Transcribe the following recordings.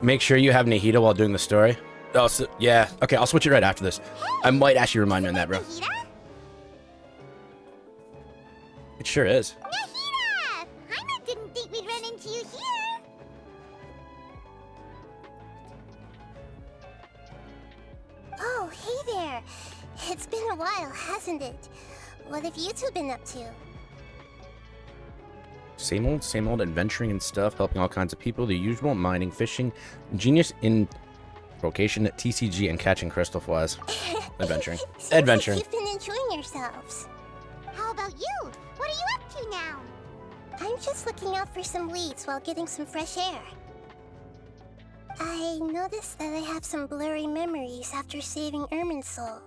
Make sure you have Nahida while doing the story. Oh, so, yeah. Okay, I'll switch it right after this. I might actually remind you on that, bro. Nahida? It sure is. Nahida! I didn't think we'd run into you here. Oh, hey there. It's been a while, hasn't it? What have you two been up to? Same old adventuring and stuff, helping all kinds of people, the usual, mining, fishing, genius in vocation at TCG and catching crystal flies. Adventuring. Adventuring. You've been enjoying yourselves. How about you? What are you up to now? I'm just looking out for some leads while getting some fresh air. I noticed that I have some blurry memories after saving Ermin's soul.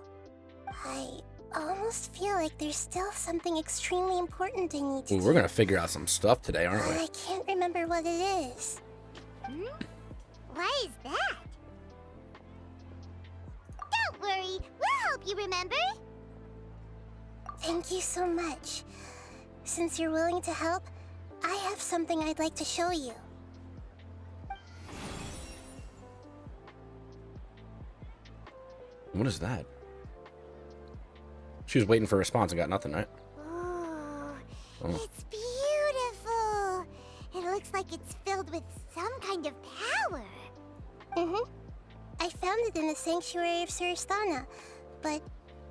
I almost feel like there's still something extremely important I need to do. We're gonna figure out some stuff today, aren't we? I can't remember what it is. What is that? Don't worry, we'll help you remember. Thank you so much. Since you're willing to help, I have something I'd like to show you. What is that? She was waiting for a response and got nothing, right? Oh, Oh. It's beautiful. It looks like it's filled with some kind of power. I found it in the sanctuary of Suristana, but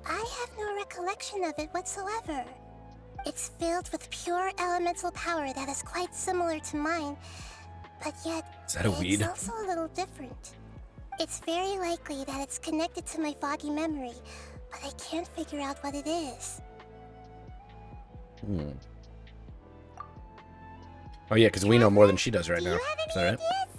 I have no recollection of it whatsoever. It's filled with pure elemental power that is quite similar to mine, but yet Is that a weed? it's also a little different. It's very likely that it's connected to my foggy memory, but I can't figure out what it is. Oh yeah, because we know more than she does right Do now. you have any Is that right? ideas?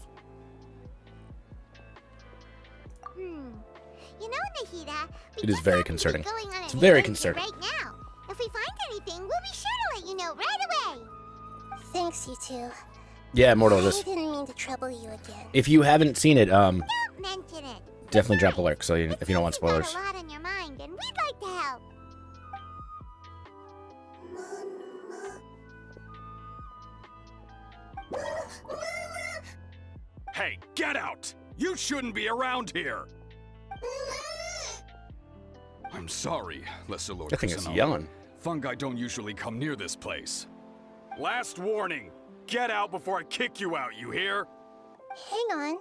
You know, Nahida, It is very concerning. It's It's very concerning. right now. If we find anything, we'll be sure to let you know right away. Thanks, you two. Yeah, Mortal, I this. didn't mean to trouble you again. If you haven't seen it, Don't mention it. definitely drop a lurk. So if you don't want You've got spoilers. a lot on your mind, and we'd like to help. Hey, get out! You shouldn't be around here! I'm sorry, Lesser Lord That thing is Kusanagi. yelling. Fungi don't usually come near this place. Last warning! Get out before I kick you out, you hear? Hang on.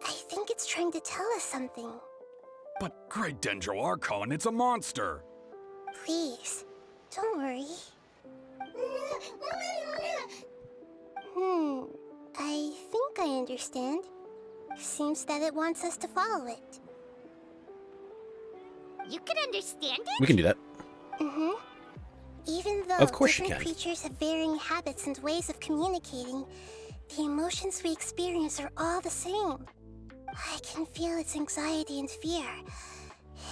I think it's trying to tell us something. But Great Dendro Archon, it's a monster! Please, don't worry. I think I understand. Seems that it wants us to follow it. You can understand it? We can do that. Even though Of course you different can. creatures have varying habits and ways of communicating, the emotions we experience are all the same. I can feel its anxiety and fear.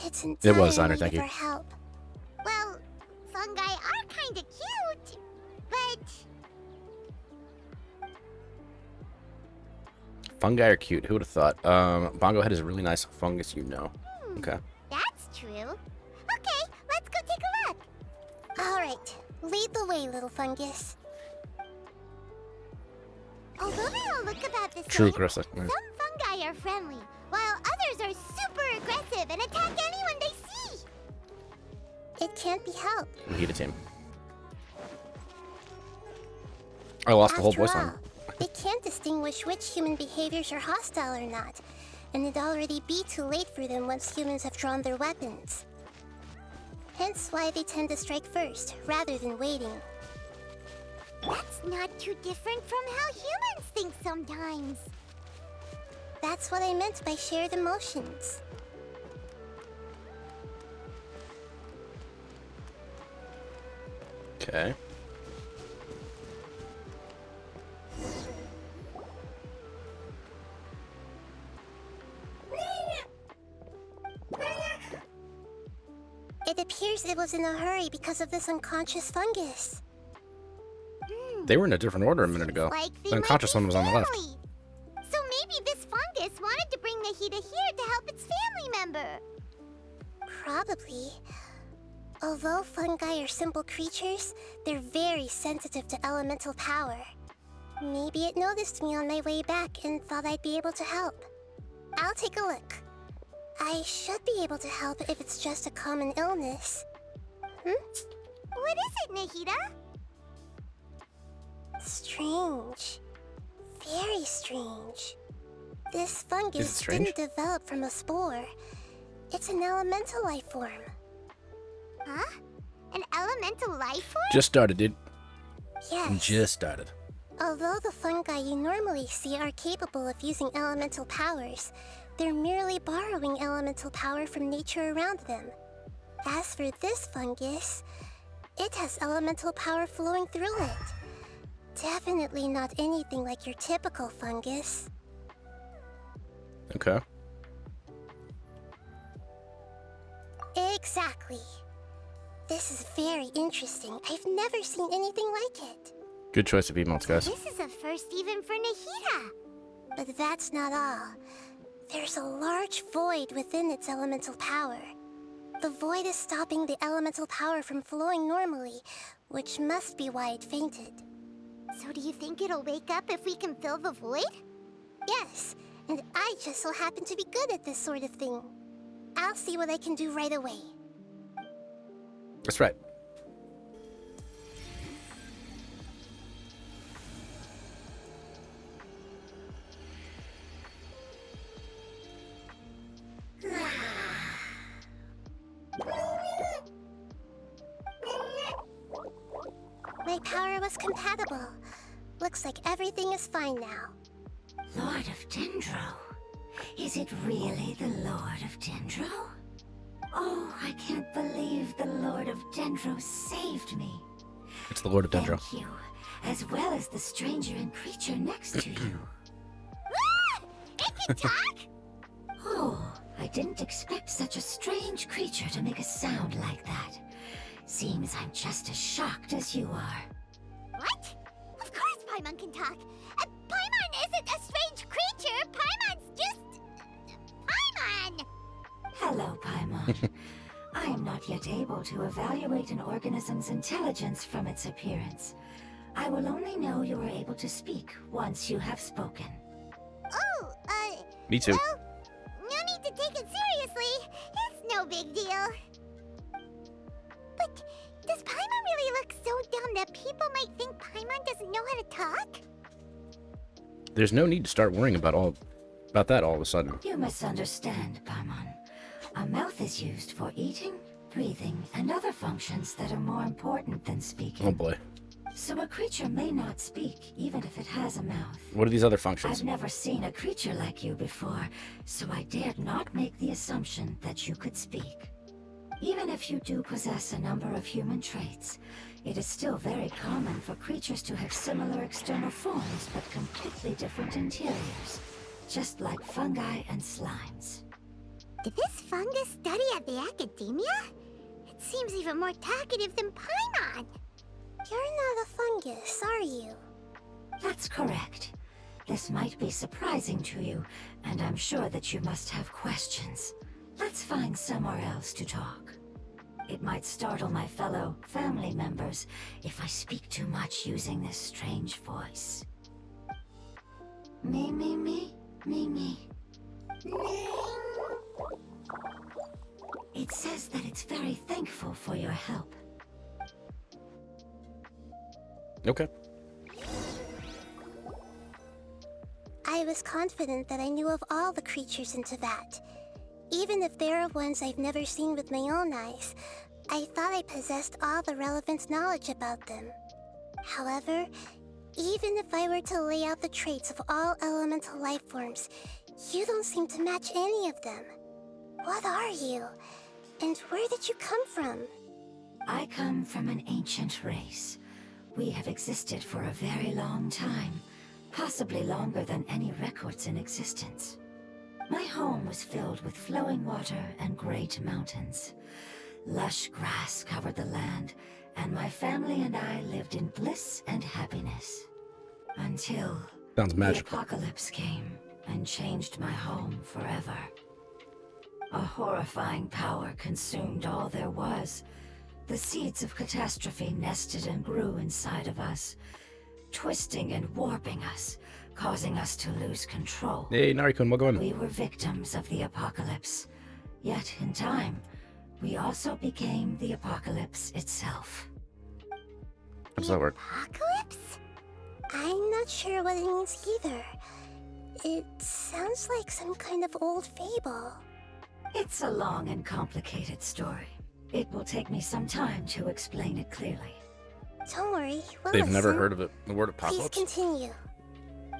It's in It was, dire Honor, need thank of you. our help. Well, fungi are kind of cute, but Fungi are cute. Who would have thought? Bongo Head is a really nice fungus, you know. Okay. that's true. Okay, let's go take a look. All right, lead the way, little fungus. Although they all look about the True, same, Chris. some fungi are friendly, while others are super aggressive and attack anyone they see. It can't be helped. We need a team. I lost the whole After voice all, line. it can't distinguish which human behaviors are hostile or not, and it'd already be too late for them once humans have drawn their weapons. Hence why they tend to strike first, rather than waiting. That's not too different from how humans think sometimes. That's what I meant by shared emotions. Okay. It appears it was in a hurry because of this unconscious fungus. They were in a different order a minute ago. Like they The unconscious might one be was on the left. family. So maybe this fungus wanted to bring Nahida here to help its family member. Probably. Although fungi are simple creatures, they're very sensitive to elemental power. Maybe it noticed me on my way back and thought I'd be able to help. I'll take a look. I should be able to help if it's just a common illness. What is it, Nahida? Strange. Very strange. This fungus didn't develop from a spore. It's an elemental life form. Huh? An elemental life form? Just started, dude. Yes. Just started. Although the fungi you normally see are capable of using elemental powers, they're merely borrowing elemental power from nature around them. As for this fungus, it has elemental power flowing through it. Definitely not anything like your typical fungus. Okay. Exactly. This is very interesting. I've never seen anything like it. Good choice of emotes, guys. This is a first even for Nahida. But that's not all. There's a large void within its elemental power. The void is stopping the elemental power from flowing normally, which must be why it fainted. So do you think it'll wake up if we can fill the void? Yes, and I just so happen to be good at this sort of thing. I'll see what I can do right away. That's right. My power was compatible. Looks like everything is fine now. Lord of Dendro? Is it really the Lord of Dendro? Oh, I can't believe the Lord of Dendro saved me. It's the Lord of Dendro. Thank you, as well as the stranger and creature next to you. It can talk? Oh, I didn't expect such a strange creature to make a sound like that. Seems I'm just as shocked as you are. What? Of course Paimon can talk. Paimon isn't a strange creature. Paimon's just... Paimon! Hello, Paimon. I am not yet able to evaluate an organism's intelligence from its appearance. I will only know you are able to speak once you have spoken. Oh, Me too. well, no need to take it seriously. It's no big deal. But does Paimon really look so dumb that people might think Paimon doesn't know how to talk? There's no need to start worrying about that all of a sudden. You misunderstand, Paimon. A mouth is used for eating, breathing, and other functions that are more important than speaking. Oh boy. So a creature may not speak, even if it has a mouth. What are these other functions? I've never seen a creature like you before, so I dared not make the assumption that you could speak. Even if you do possess a number of human traits, it is still very common for creatures to have similar external forms but completely different interiors, just like fungi and slimes. Did this fungus study at the academia? It seems even more talkative than Paimon. You're not a fungus, are you? That's correct. This might be surprising to you, and I'm sure that you must have questions. Let's find somewhere else to talk. It might startle my fellow family members if I speak too much using this strange voice. Me. It says that it's very thankful for your help. Okay. I was confident that I knew of all the creatures in Teyvat. Even if there are ones I've never seen with my own eyes, I thought I possessed all the relevant knowledge about them. However, even if I were to lay out the traits of all elemental life forms, you don't seem to match any of them. What are you? And where did you come from? I come from an ancient race. We have existed for a very long time, possibly longer than any records in existence. My home was filled with flowing water and great mountains. Lush grass covered the land, and my family and I lived in bliss and happiness. Until Sounds the magical. apocalypse came and changed my home forever. A horrifying power consumed all there was. The seeds of catastrophe nested and grew inside of us. twisting and warping us, causing us to lose control. Hey, Narikun, welcome in. We were victims of the apocalypse. Yet, in time, we also became the apocalypse itself. How does that work? Apocalypse? I'm not sure what it means either. It sounds like some kind of old fable. It's a long and complicated story. It will take me some time to explain it clearly. Don't worry, we'll They've never listen. heard of it. The word Please apocalypse? continue.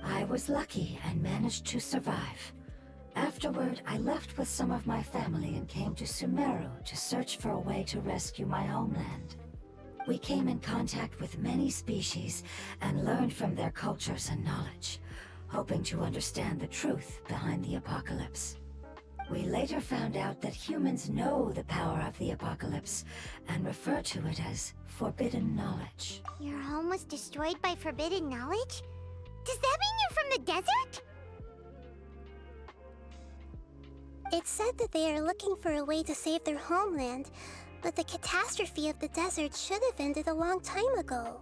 I was lucky and managed to survive. Afterward, I left with some of my family and came to Sumeru to search for a way to rescue my homeland. We came in contact with many species and learned from their cultures and knowledge, hoping to understand the truth behind the apocalypse. We later found out that humans know the power of the apocalypse and refer to it as forbidden knowledge. Your home was destroyed by forbidden knowledge? Does that mean you're from the desert? It's said that they are looking for a way to save their homeland, but the catastrophe of the desert should have ended a long time ago.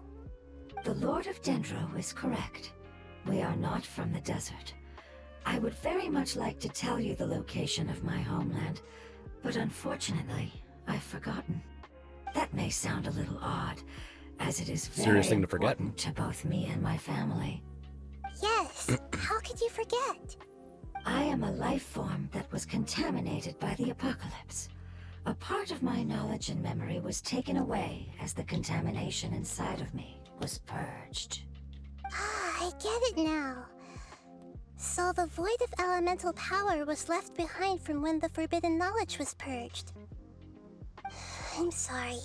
The Lord of Dendro is correct. We are not from the desert. I would very much like to tell you the location of my homeland, but unfortunately, I've forgotten. That may sound a little odd, as it is very Serious thing to forget. important to both me and my family. Yes, how could you forget? I am a life form that was contaminated by the apocalypse. A part of my knowledge and memory was taken away as the contamination inside of me was purged. Ah, I get it now. So the void of elemental power was left behind from when the forbidden knowledge was purged. I'm sorry.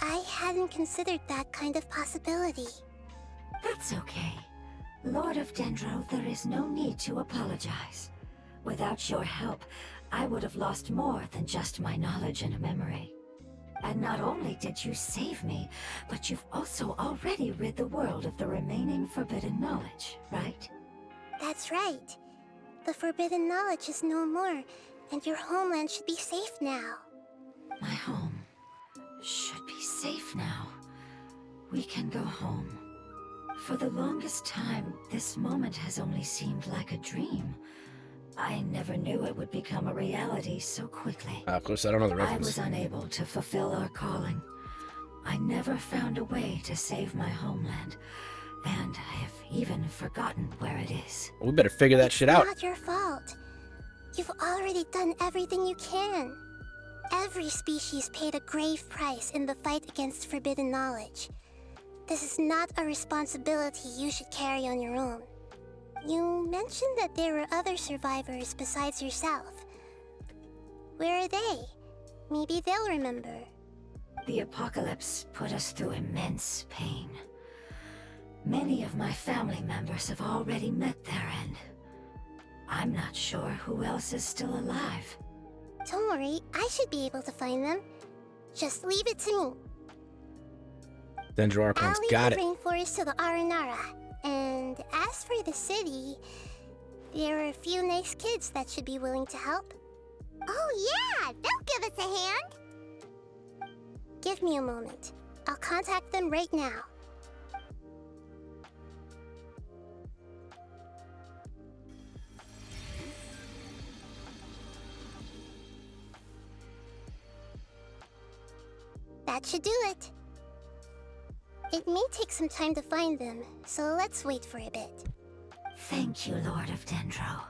I hadn't considered that kind of possibility. That's okay. Lord of Dendro, there is no need to apologize. Without your help, I would have lost more than just my knowledge and memory. And not only did you save me, but you've also already rid the world of the remaining forbidden knowledge, right? That's right. The forbidden knowledge is no more, and your homeland should be safe now. My home should be safe now. We can go home. For the longest time, this moment has only seemed like a dream. I never knew it would become a reality so quickly. Of course, I don't know the I reference. was unable to fulfill our calling. I never found a way to save my homeland, and I have even forgotten where it is. We better figure that shit out. Not your fault. You've already done everything you can. Every species paid a grave price in the fight against forbidden knowledge. This is not a responsibility you should carry on your own. You mentioned that there were other survivors besides yourself. Where are they? Maybe they'll remember. The apocalypse put us through immense pain. Many of my family members have already met their end. I'm not sure who else is still alive. Don't worry, I should be able to find them. Just leave it to me. Dendro I'll Archon's leave got the it. rainforest to the Aranara. And as for the city, there are a few nice kids that should be willing to help. Oh yeah, they'll give us a hand. Give me a moment. I'll contact them right now. That should do it. It may take some time to find them, so let's wait for a bit. Thank you, Lord of Dendro.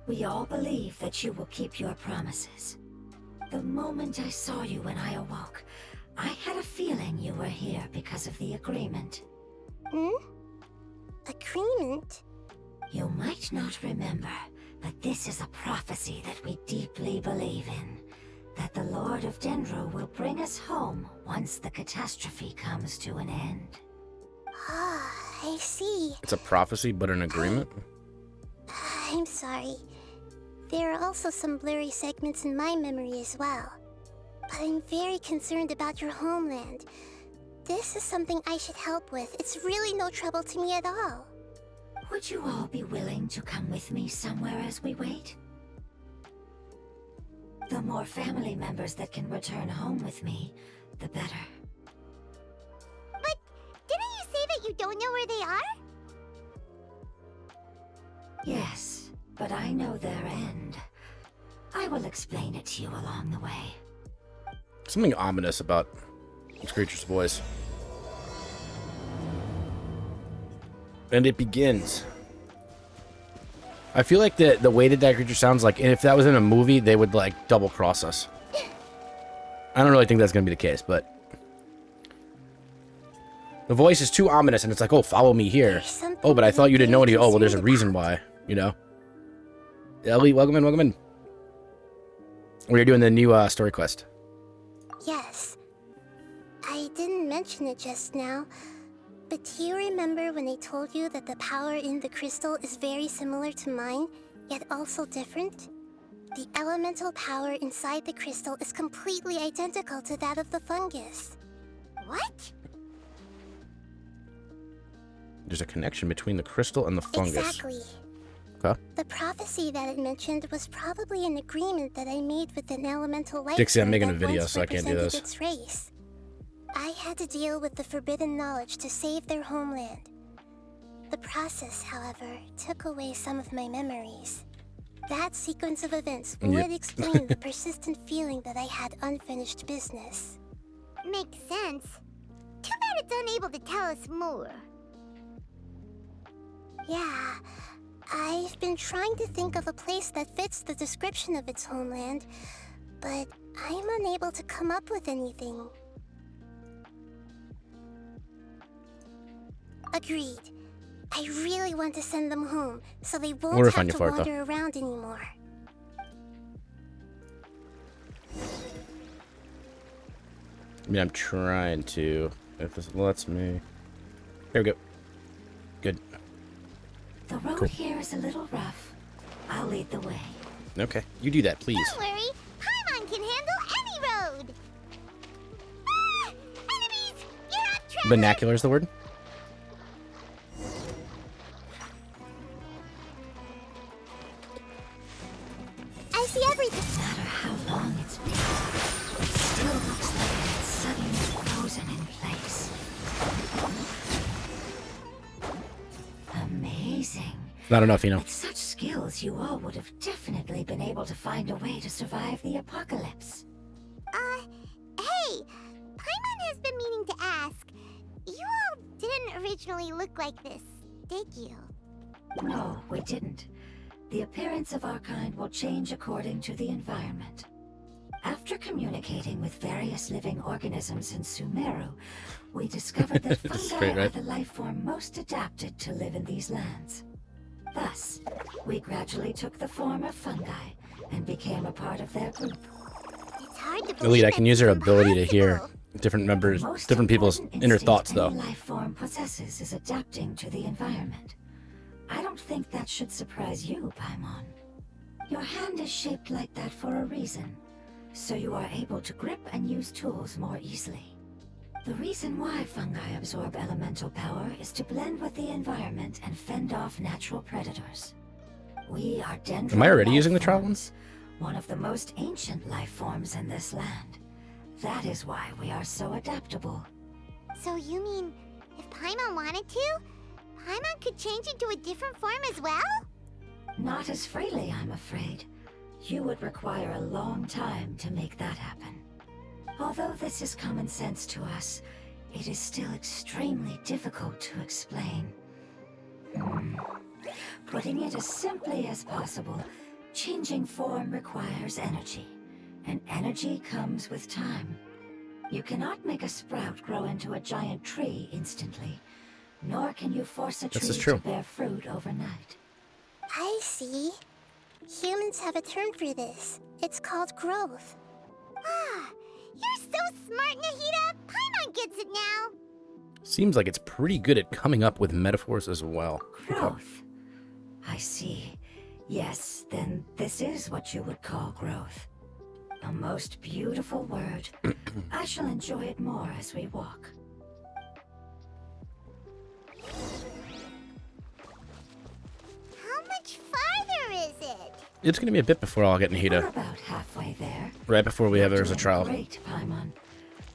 We all believe that you will keep your promises. The moment I saw you when I awoke, I had a feeling you were here because of the agreement. Agreement? You might not remember, but this is a prophecy that we deeply believe in. That the Lord of Dendro will bring us home once the catastrophe comes to an end. Ah, I see. It's a prophecy, but an agreement? I'm sorry. There are also some blurry segments in my memory as well. But I'm very concerned about your homeland. This is something I should help with. It's really no trouble to me at all. Would you all be willing to come with me somewhere as we wait? The more family members that can return home with me, the better. But didn't you say that But you don't know where they are? Yes, but I know their end. I will explain it to you along the way. Something ominous about this creature's voice. And it begins. I feel like the way that creature sounds like, and if that was in a movie, they would like double cross us. I don't really think that's gonna be the case, but the voice is too ominous, and it's like, oh, follow me here. Oh, but I thought you didn't know any. Oh, well, there's a reason why, you know. Ellie, welcome in, welcome in. We're doing the new story quest. Yes. I didn't mention it just now, but do you remember when I told you that the power in the crystal is very similar to mine, yet also different? The elemental power inside the crystal is completely identical to that of the fungus. What? There's a connection between the crystal and the fungus. Exactly. Okay. The prophecy that it mentioned was probably an agreement that I made with an elemental life Dixie, I'm making a that video, once so I can't do represented this. its race. I had to deal with the forbidden knowledge to save their homeland. The process, however, took away some of my memories. That sequence of events would explain the persistent feeling that I had unfinished business. Makes sense. Too bad it's unable to tell us more. Yeah, I've been trying to think of a place that fits the description of its homeland, but I'm unable to come up with anything. Agreed. I really want to send them home, so they won't We'll have find you to for it, wander around anymore. I mean, I'm trying to. If this lets me. There we go. Good. The road here is a little rough. I'll lead the way. Okay, you do that, please. Don't worry, Paimon can handle any road. Ah! Enemies! You're up, Trevor! Vernacular is the word? I see everything. No matter how long it's been, it still looks like it's suddenly frozen in place. Amazing. Not enough, you know. With such skills, you all would have definitely been able to find a way to survive the apocalypse. Hey! Paimon has been meaning to ask. You all didn't originally look like this, did you? No, we didn't. The appearance of our kind will change according to the environment. After communicating with various living organisms in Sumeru, we discovered that fungi Straight, are right? the life form most adapted to live in these lands. Thus, we gradually took the form of fungi and became a part of their group. It's hard to believe Elite, I can use her that's ability to hear impossible. different members, The most different people's important inner instinct thoughts, any though. life form possesses is adapting to the environment. I don't think that should surprise you, Paimon. Your hand is shaped like that for a reason, so you are able to grip and use tools more easily. The reason why fungi absorb elemental power is to blend with the environment and fend off natural predators. We are dendron Am I already life using the trial forms, one of the most ancient life forms in this land. That is why we are so adaptable. So you mean, if Paimon wanted to, Paimon could change into a different form as well? Not as freely, I'm afraid. You would require a long time to make that happen. Although this is common sense to us, it is still extremely difficult to explain. Putting it as simply as possible, changing form requires energy, and energy comes with time. You cannot make a sprout grow into a giant tree instantly, nor can you force a This is tree true. to bear fruit overnight. I see. Humans have a term for this. It's called growth. Ah, you're so smart, Nahida! Paimon gets it now! Seems like it's pretty good at coming up with metaphors as well. Growth. I see. Yes, then this is what you would call growth. A most beautiful word. I shall enjoy it more as we walk. How much farther is it? It's gonna be a bit before I'll get We're Nahida. about halfway there. Right before we have there's a Doing trial. Great, Paimon.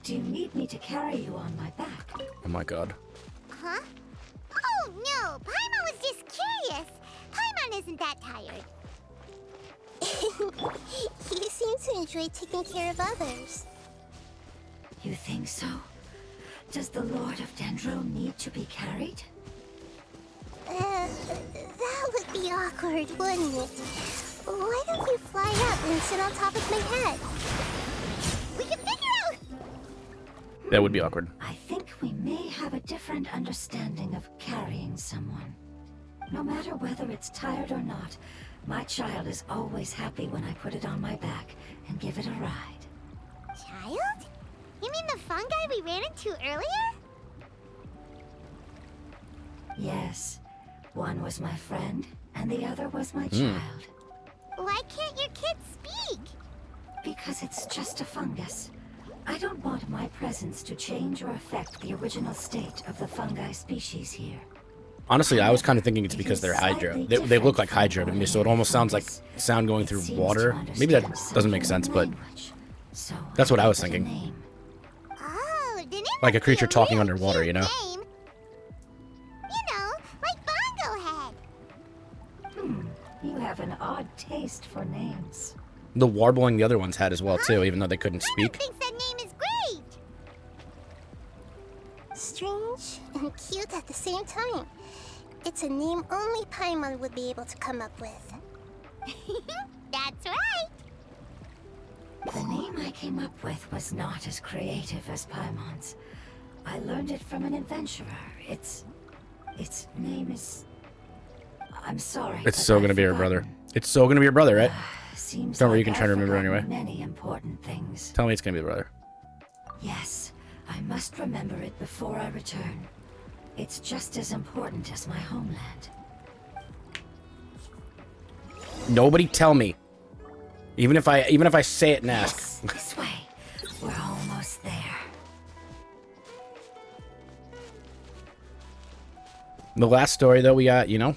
Do you need me to carry you on my back? Oh my god. Huh? wasn't that tired. You seem to enjoy taking care of others. You think so? Does the Lord of Dendro need to be carried? That would be awkward, wouldn't it? Why don't you fly up and sit on top of my head? We can figure out! That would be awkward. I think we may have a different understanding of carrying someone. No matter whether it's tired or not, my child is always happy when I put it on my back and give it a ride. Child? You mean the fungi we ran into earlier? Yes. One was my friend, and the other was my child. Why can't your kid speak? Because it's just a fungus. I don't want my presence to change or affect the original state of the fungi species here. Honestly, I was kind of thinking it's because they're Hydra. They look like Hydra to me, so it almost sounds like sound going through water. Maybe that doesn't make sense, but that's what I was thinking. Oh, then it Like a must be creature talking real underwater, you know? cute name. You know, like Bongo Head. You have an odd taste for names. The warbling the other ones had as well, too, even though they couldn't Herman speak. thinks that name is great. Strange and cute at the same time. It's a name only Paimon would be able to come up with. That's right. The name I came up with was not as creative as Paimon's. I learned it from an adventurer. Its name is... I'm sorry. It's but so I've gonna be her forgotten. brother. It's so gonna be her brother, right? Seems Don't worry, like you can try to I've remember forgotten anyway. Many important things. Tell me it's gonna be the brother. Yes, I must remember it before I return. It's just as important as my homeland. Nobody tell me. Even if I say it and ask. Yes, this way. We're almost there. The last story, though, we got, you know,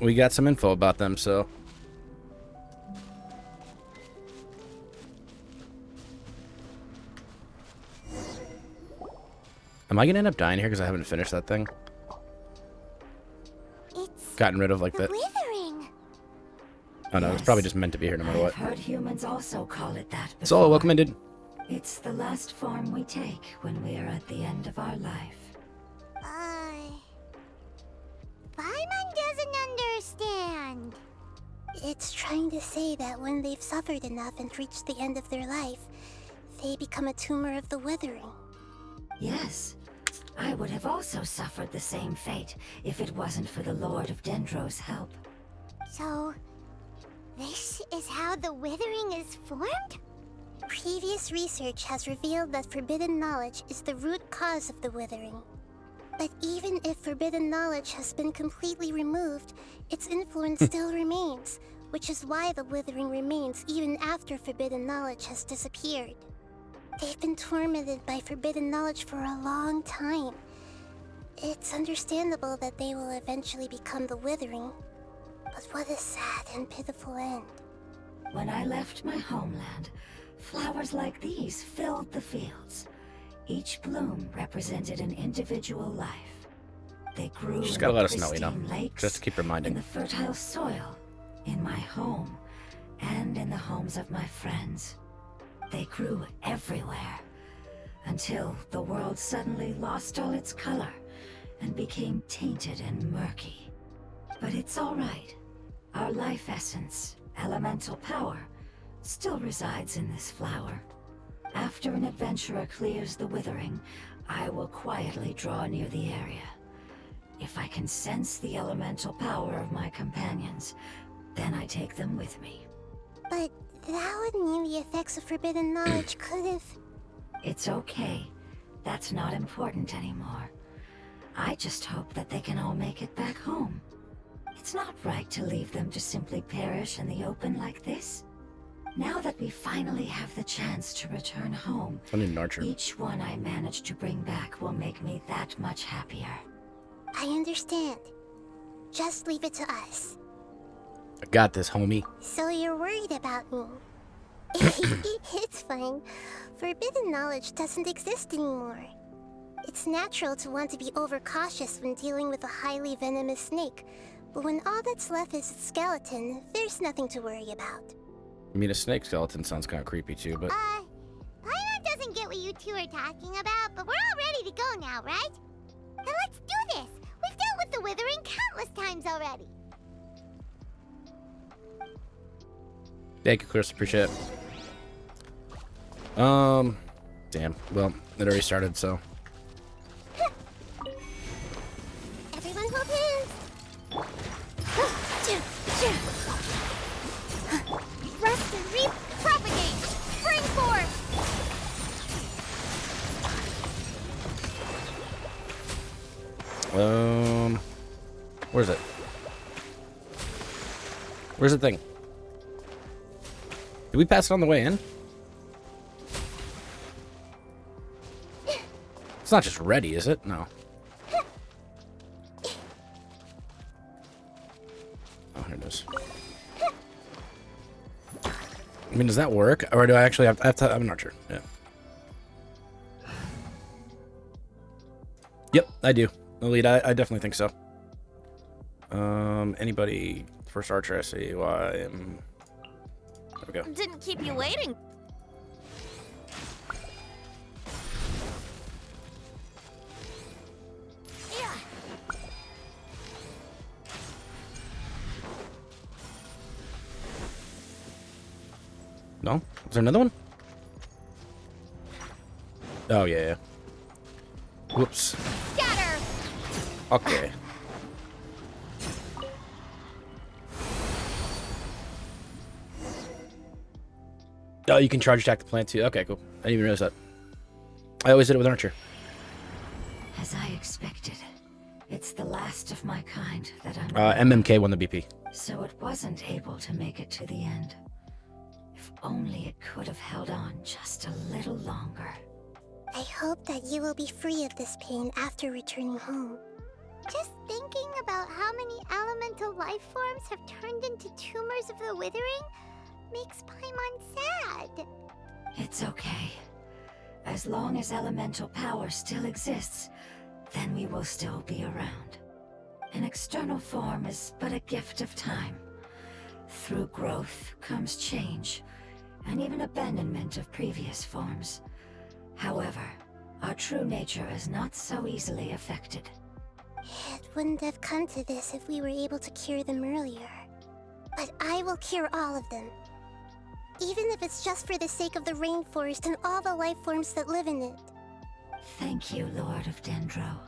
we got some info about them, so. Am I gonna end up dying here because I haven't finished that thing? It's Gotten rid of, like, the that. withering. Oh, no, it's probably just meant to be here no matter I've what. heard humans also call it that before. Solo, welcome in, dude. It's the last form we take when we are at the end of our life. Paimon doesn't understand. It's trying to say that when they've suffered enough and reached the end of their life, they become a tumor of the withering. Yes, I would have also suffered the same fate if it wasn't for the Lord of Dendro's help. So, this is how the withering is formed? Previous research has revealed that forbidden knowledge is the root cause of the withering. But even if forbidden knowledge has been completely removed, its influence still remains, which is why the withering remains even after forbidden knowledge has disappeared. They've been tormented by forbidden knowledge for a long time. It's understandable that they will eventually become the withering. But what a sad and pitiful end. When I left my homeland, flowers like these filled the fields. Each bloom represented an individual life. They grew She's in gotta the let us know, you know, pristine lakes, just to keep in reminding. the fertile soil, in my home, and in the homes of my friends. They grew everywhere, until the world suddenly lost all its color and became tainted and murky. But it's all right. Our life essence, elemental power, still resides in this flower. After an adventurer clears the withering, I will quietly draw near the area. If I can sense the elemental power of my companions, then I take them with me. But that would mean the effects of forbidden knowledge could have... It's okay. That's not important anymore. I just hope that they can all make it back home. It's not right to leave them to simply perish in the open like this. Now that we finally have the chance to return home, I need an archer. each one I manage to bring back will make me that much happier. I understand. Just leave it to us. I got this, homie. So you're worried about me. It's fine. Forbidden knowledge doesn't exist anymore. It's natural to want to be overcautious when dealing with a highly venomous snake, But when all that's left is its skeleton, there's nothing to worry about. I mean, a snake skeleton sounds kind of creepy too, but... Paimon doesn't get what you two are talking about, but we're all ready to go now, right? Then let's do this! We've dealt with the Withering countless times already! Thank you, Chris. Appreciate it. Damn. Well, it already started, so... Everyone hold hands! Rest and repropagate! Spring forth! Where's it? Where's the thing? Did we pass it on the way in? It's not just ready, is it? No. Oh, here it is. I mean, does that work? Or do I actually have to I'm not sure. Yeah. Yep, I do. Nahida, I definitely think so. Anybody? First Archer, I see why I'm... There we go. Didn't keep you waiting. Yeah. No? Is there another one? Oh, yeah, yeah. Whoops. Scatter! Okay. Oh, you can charge attack the plant too. Okay, cool. I didn't even realize that. I always did it with Archer. As I expected, it's the last of my kind that I'm... MMK won the BP. So it wasn't able to make it to the end. If only it could have held on just a little longer. I hope that you will be free of this pain after returning home. Just thinking about how many elemental life forms have turned into tumors of the Withering makes Paimon sad. It's okay. As long as elemental power still exists, then we will still be around. An external form is but a gift of time. Through growth comes change, and even abandonment of previous forms. However, our true nature is not so easily affected. It wouldn't have come to this if we were able to cure them earlier. But I will cure all of them. Even if it's just for the sake of the rainforest and all the life forms that live in it. Thank you, Lord of Dendro.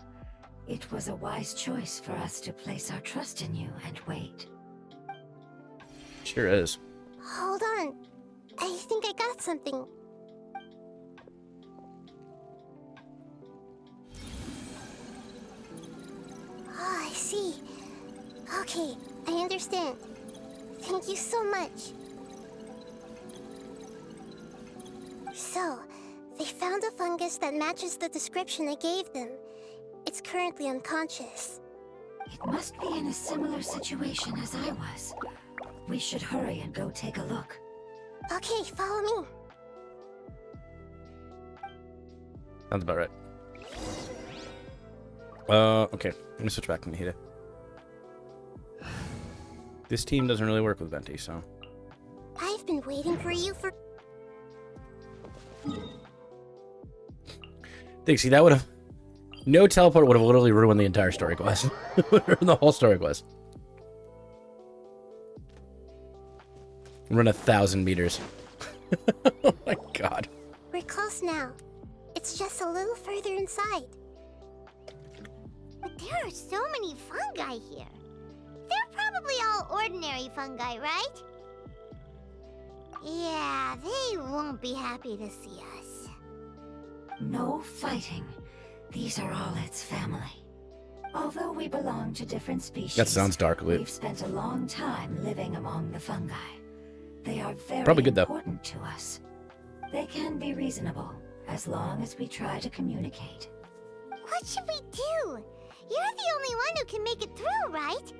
It was a wise choice for us to place our trust in you and wait. Sure is. Hold on. I think I got something. Oh, I see. Okay, I understand. Thank you so much. So, they found a fungus that matches the description I gave them. It's currently unconscious. It must be in a similar situation as I was. We should hurry and go take a look. Okay, follow me. Sounds about right. Okay. Let me switch back to Nahida. This team doesn't really work with Venti, so... I've been waiting for you for... Think, see, that would have... No teleport would have literally ruined the entire story quest. Ruined the whole story quest. Run 1,000 meters. Oh my god. We're close now. It's just a little further inside. But there are so many fungi here. They're probably all ordinary fungi, right? Yeah, they won't be happy to see us. No fighting. These are all its family. Although we belong to different species, That sounds dark, Luke. we've spent a long time living among the fungi. They are very Probably good, though. important to us. They can be reasonable, as long as we try to communicate. What should we do? You're the only one who can make it through, right?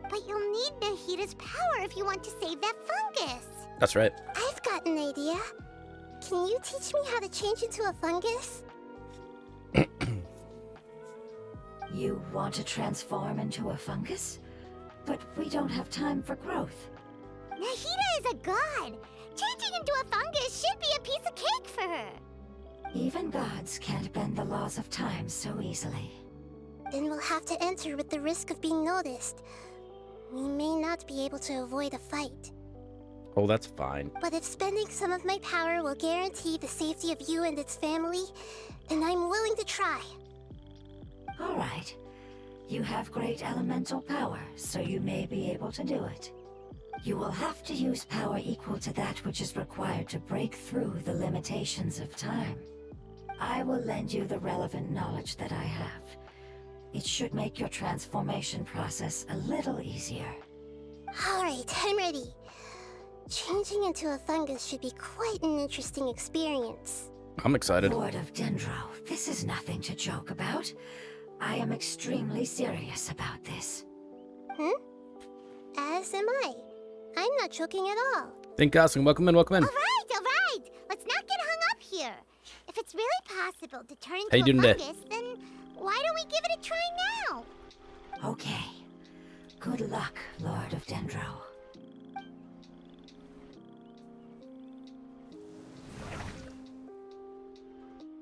But you'll need Nahida's power if you want to save that fungus. That's right. I've got an idea. Can you teach me how to change into a fungus? You want to transform into a fungus? But we don't have time for growth. Nahida is a god! Changing into a fungus should be a piece of cake for her! Even gods can't bend the laws of time so easily. Then we'll have to enter with the risk of being noticed. We may not be able to avoid a fight. Oh, that's fine. But if spending some of my power will guarantee the safety of you and its family, then I'm willing to try. All right. You have great elemental power, so you may be able to do it. You will have to use power equal to that which is required to break through the limitations of time. I will lend you the relevant knowledge that I have. It should make your transformation process a little easier. Alright, I'm ready. Changing into a fungus should be quite an interesting experience. I'm excited. Lord of Dendro, this is nothing to joke about. I am extremely serious about this. As am I. I'm not joking at all. Think Gosling, welcome in, welcome in. Alright! Let's not get hung up here. If it's really possible to turn How you into doing a today? fungus, then why don't we give it a try now? Okay. Good luck, Lord of Dendro.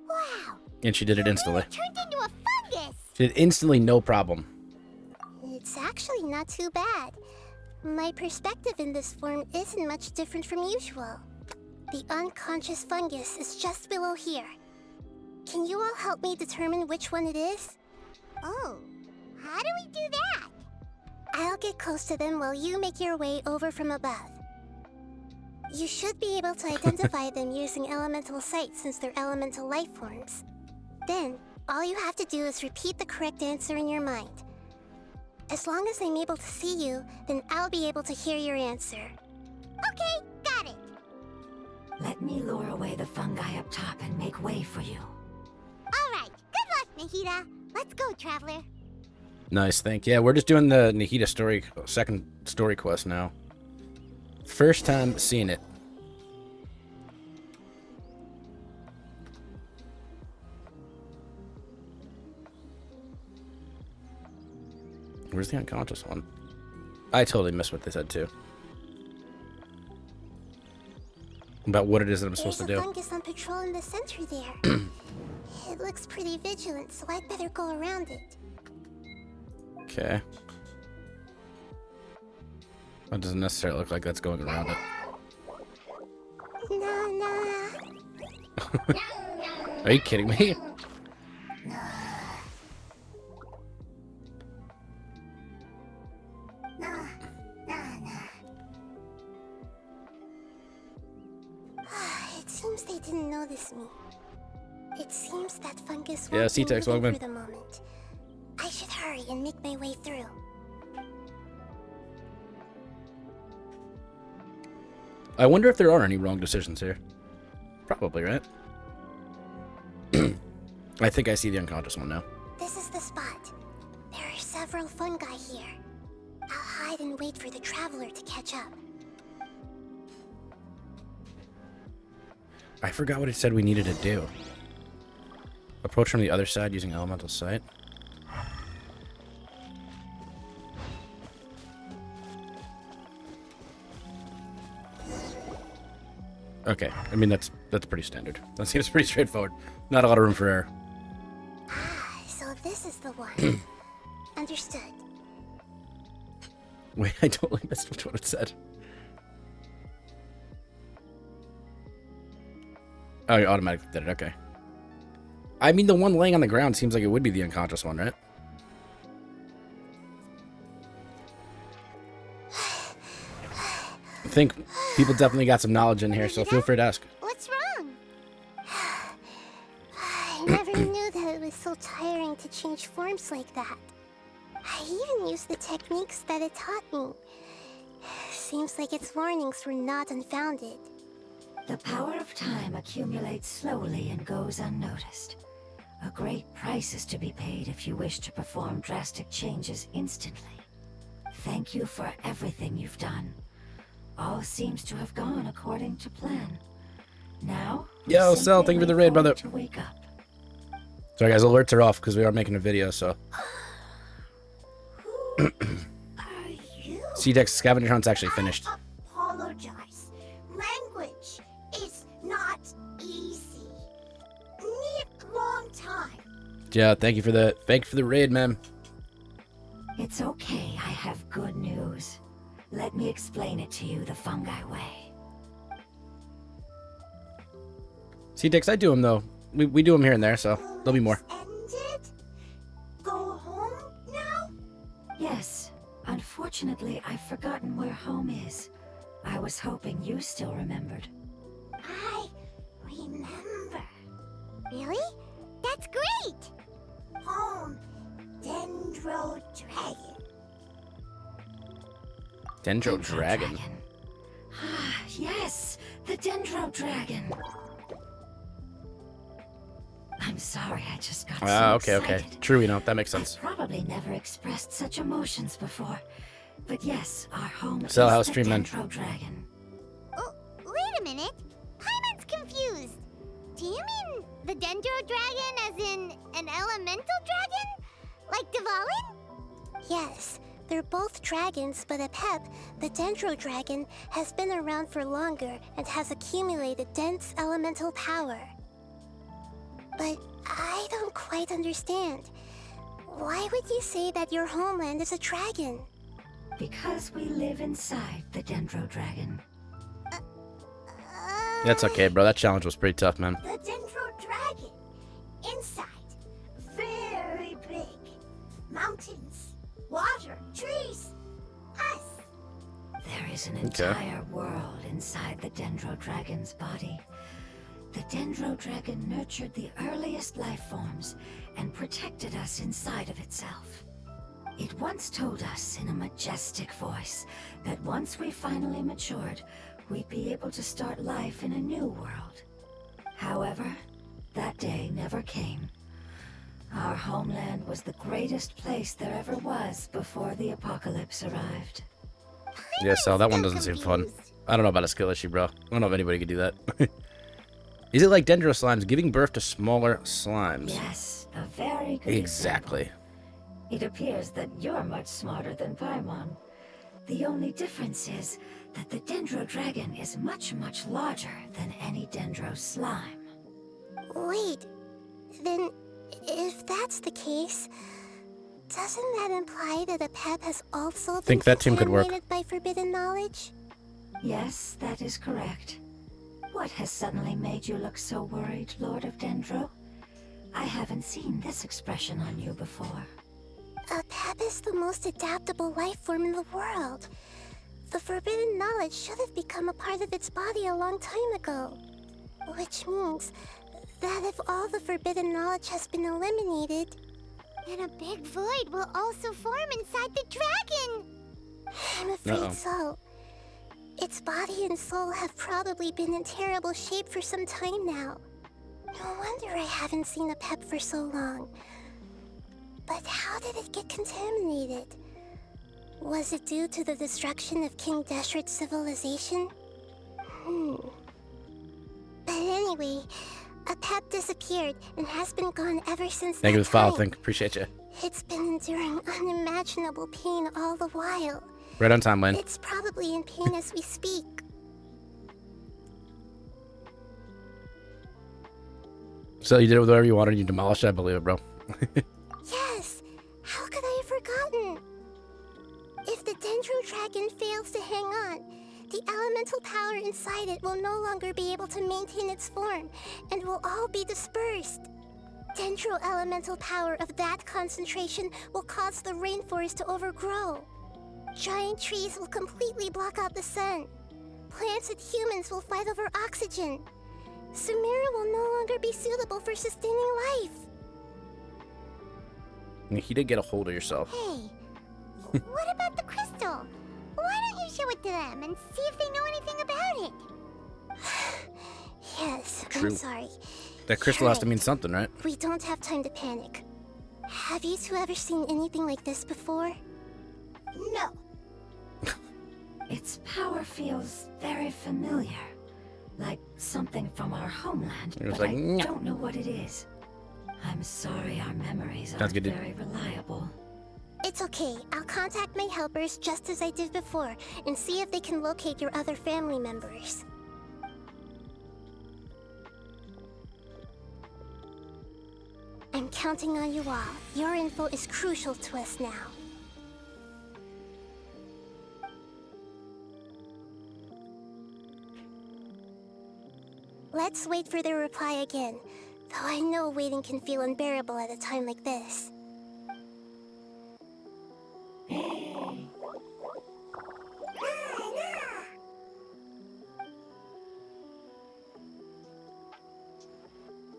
Wow! And she did it instantly. Turned into a fungus! She did instantly, no problem. It's actually not too bad. My perspective in this form isn't much different from usual. The unconscious fungus is just below here. Can you all help me determine which one it is? Oh, how do we do that? I'll get close to them while you make your way over from above. You should be able to identify them using elemental sight since they're elemental life forms. Then, all you have to do is repeat the correct answer in your mind. As long as I'm able to see you, then I'll be able to hear your answer. Okay, got it. Let me lure away the fungi up top and make way for you. Alright, good luck, Nahida. Let's go, Traveler. Nice, thank you. Yeah, we're just doing the Nahida story, second story quest now. First time seeing it. Where's the unconscious one? I totally missed what they said too. About what it is that I'm supposed to There's do. a fungus on patrol in the center there. It looks pretty vigilant, so I'd better go around it. Okay. That doesn't necessarily look like that's going around it. Nah. Are you kidding me? It seems they didn't notice me. It seems that fungus Yeah, won't be C-Tex, moving welcome for the moment. I should hurry and make my way through. I wonder if there are any wrong decisions here. Probably, right? I think I see the unconscious one now. This is the spot. There are several fungi here. I'll hide and wait for the traveler to catch up. I forgot what it said we needed to do. Approach from the other side using elemental sight. Okay, I mean that's pretty standard. That seems pretty straightforward. Not a lot of room for error. So this is the one. Understood. Wait, I totally missed what it said. Oh, you automatically did it. Okay. I mean, the one laying on the ground seems like it would be the unconscious one, right? I think people definitely got some knowledge in here, so feel free to ask. What's wrong? I never knew that it was so tiring to change forms like that. I even used the techniques that it taught me. Seems like its warnings were not unfounded. The power of time accumulates slowly and goes unnoticed. A great price is to be paid if you wish to perform drastic changes instantly. Thank you for everything you've done. All seems to have gone according to plan. Now, we Yo, simply Cell, thank you for the wait raid, brother. it to wake up. Sorry, guys. Alerts are off because we are making a video. So. Who are you? C-Dex scavenger hunt's actually finished. I apologize. Language is not easy. Need long time. Yeah, thank you for the raid, man. It's okay, I have good news. Let me explain it to you the fungi way. C-Dex, I do them though. We do them here and there, so there'll be more. Ended? Go home now? Yes. Unfortunately, I've forgotten where home is. I was hoping you still remembered. I remember. Really? That's great! Home, Dendro Dragon. Dendro Dragon. Ah, yes, the Dendro Dragon. I'm sorry, I just got so Okay, excited. okay. True, that makes sense. I've probably never expressed such emotions before. But yes, our home So, is how's the stream then? Dendro Dragon. Oh, wait a minute. Paimon's confused. Do you mean the Dendro Dragon as in an elemental dragon? Like Dvalin? Yes, they're both dragons, but Apep, the Dendro Dragon, has been around for longer and has accumulated dense elemental power. But I don't quite understand. Why would you say that your homeland is a dragon? Because we live inside the Dendro Dragon. That's okay, bro. That challenge was pretty tough, man. The Dendro Dragon. Inside. Very big. Mountains. Water. Trees. Us. There is an entire world inside the Dendro Dragon's body. The Dendro Dragon nurtured the earliest life forms and protected us inside of itself. It once told us in a majestic voice that once we finally matured, we'd be able to start life in a new world. However, that day never came. Our homeland was the greatest place there ever was before the apocalypse arrived. Yeah, so that one doesn't seem fun. I don't know about a skill issue, bro. I don't know if anybody could do that. Is it like Dendro slimes giving birth to smaller slimes? Yes, a very good Exactly. example. It appears that you're much smarter than Paimon. The only difference is that the Dendro Dragon is much, much larger than any Dendro slime. Wait, then if that's the case, doesn't that imply that Apep has also been Think that team could work. contaminated by forbidden knowledge? Yes, that is correct. What has suddenly made you look so worried, Lord of Dendro? I haven't seen this expression on you before. Apep is the most adaptable life form in the world. The forbidden knowledge should have become a part of its body a long time ago. Which means that if all the forbidden knowledge has been eliminated, then a big void will also form inside the dragon! I'm afraid so. Its body and soul have probably been in terrible shape for some time now. No wonder I haven't seen Apep for so long. But how did it get contaminated? Was it due to the destruction of King Deshret's civilization? But anyway, Apep disappeared and has been gone ever since Thank you that for the follow. time. Thank you. Appreciate you. It's been enduring unimaginable pain all the while. Right on time, Lynn. It's probably in pain as we speak. So you did it with whatever you wanted. You demolished it. I believe it, bro. Yes! How could I have forgotten? If the Dendro Dragon fails to hang on, the elemental power inside it will no longer be able to maintain its form and will all be dispersed. Dendro elemental power of that concentration will cause the rainforest to overgrow. Giant trees will completely block out the sun. Plants and humans will fight over oxygen. Sumeru will no longer be suitable for sustaining life. Nahida, get a hold of yourself. Hey, what about the crystal? Why don't you show it to them and see if they know anything about it? Yes, True. I'm sorry. That crystal has to mean something, right? We don't have time to panic. Have you two ever seen anything like this before? No. Its power feels very familiar. Like something from our homeland, It was but like, I "Nyah." don't know what it is. I'm sorry our memories Sounds aren't good, dude. very reliable. It's okay. I'll contact my helpers just as I did before and see if they can locate your other family members. I'm counting on you all. Your info is crucial to us now. Let's wait for their reply again, though I know waiting can feel unbearable at a time like this.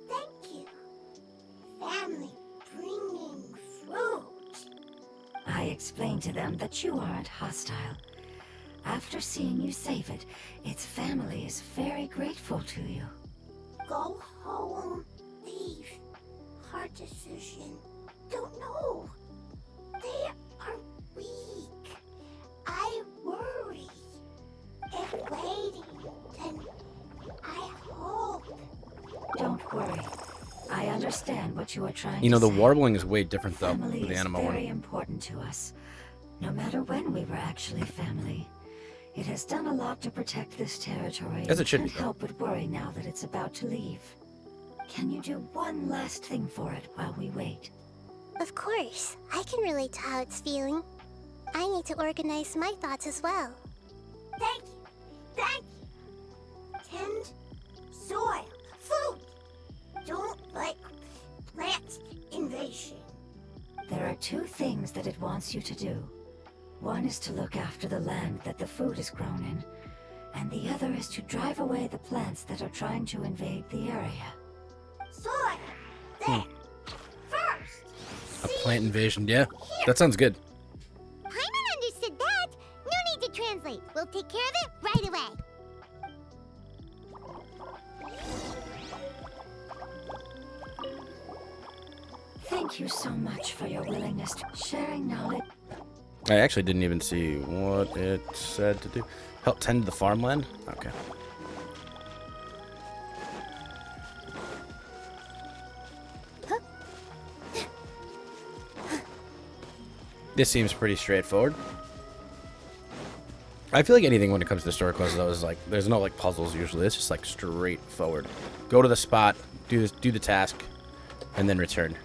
Thank you. Family bringing fruit. I explained to them that you aren't hostile. After seeing you save it, its family is very grateful to you. Go home. Leave. Hard decision. Don't know. They are weak. I worry. If waiting, then I hope. Don't worry. I understand what you are trying You know, to the say. warbling is way different though Family with the is anima very one. important to us, no matter when we were actually family. It has done a lot to protect this territory. As it should and be, can't help but worry now that it's about to leave. Can you do one last thing for it while we wait? Of course, I can relate to how it's feeling. I need to organize my thoughts as well. Thank you. Thank you. Tend soil. Food. Don't like plant invasion. There are two things that it wants you to do. One is to look after the land that the food is grown in, and the other is to drive away the plants that are trying to invade the area. Soil. There. First. A seed. plant invasion, yeah. That sounds good. Paimon understood that. No need to translate. We'll take care of it right away. Thank you so much for your willingness to sharing knowledge. I actually didn't even see what it said to do. Help tend to the farmland? Okay. This seems pretty straightforward. I feel like anything when it comes to story quests though is like there's no like puzzles usually. It's just like straightforward. Go to the spot, do the task, and then return.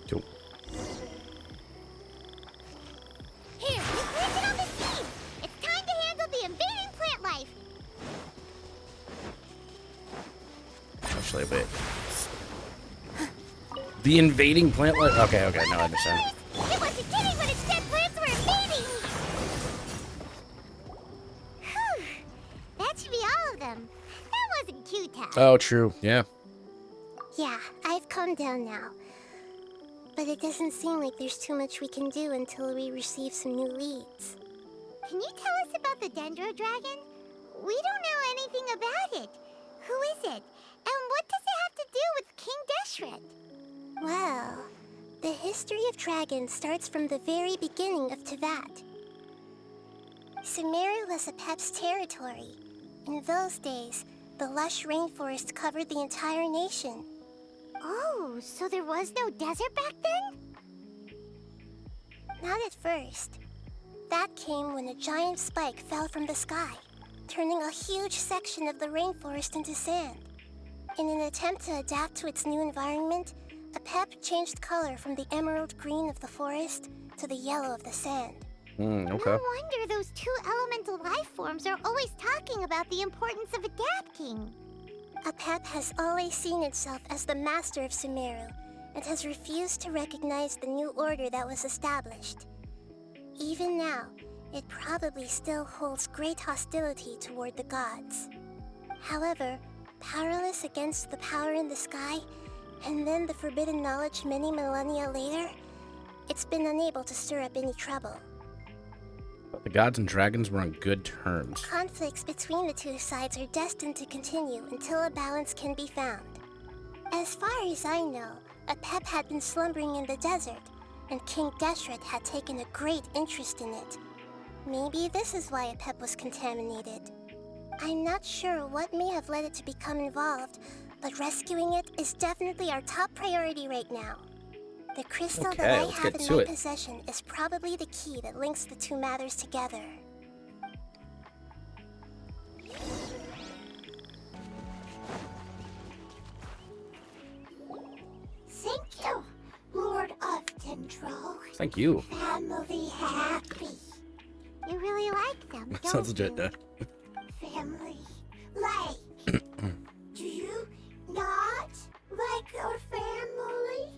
Cool. Here, you planted all the seeds. It's time to handle the invading plant life. Actually, wait. The invading plant life? Okay, okay, now I understand. It wasn't kidding when it said plants were invading. Whew. That should be all of them. That wasn't too tough. Oh, true. Yeah. Yeah, I've calmed down now. But it doesn't seem like there's too much we can do until we receive some new leads. Can you tell us about the Dendro Dragon? We don't know anything about it. Who is it? And what does it have to do with King Deshret? Well, the history of dragons starts from the very beginning of Tevat. Sumeru was Apep's territory. In those days, the lush rainforest covered the entire nation. Oh, so there was no desert back then? Not at first. That came when a giant spike fell from the sky, turning a huge section of the rainforest into sand. In an attempt to adapt to its new environment, Apep changed color from the emerald green of the forest to the yellow of the sand. Okay. No wonder those two elemental life forms are always talking about the importance of adapting. Apep has always seen itself as the master of Sumeru and has refused to recognize the new order that was established. Even now, it probably still holds great hostility toward the gods. However, powerless against the power in the sky, and then the forbidden knowledge many millennia later, it's been unable to stir up any trouble. The gods and dragons were on good terms. Conflicts between the two sides are destined to continue until a balance can be found. As far as I know, Apep had been slumbering in the desert, and King Deshret had taken a great interest in it. Maybe this is why Apep was contaminated. I'm not sure what may have led it to become involved, but rescuing it is definitely our top priority right now. The crystal Okay, that I let's have get in to my it. possession is probably the key that links the two matters together. Thank you, Lord of Dendro. Thank you. Family happy. You really like them, don't Sounds legit, you? though. Family. Like, do you not like your family?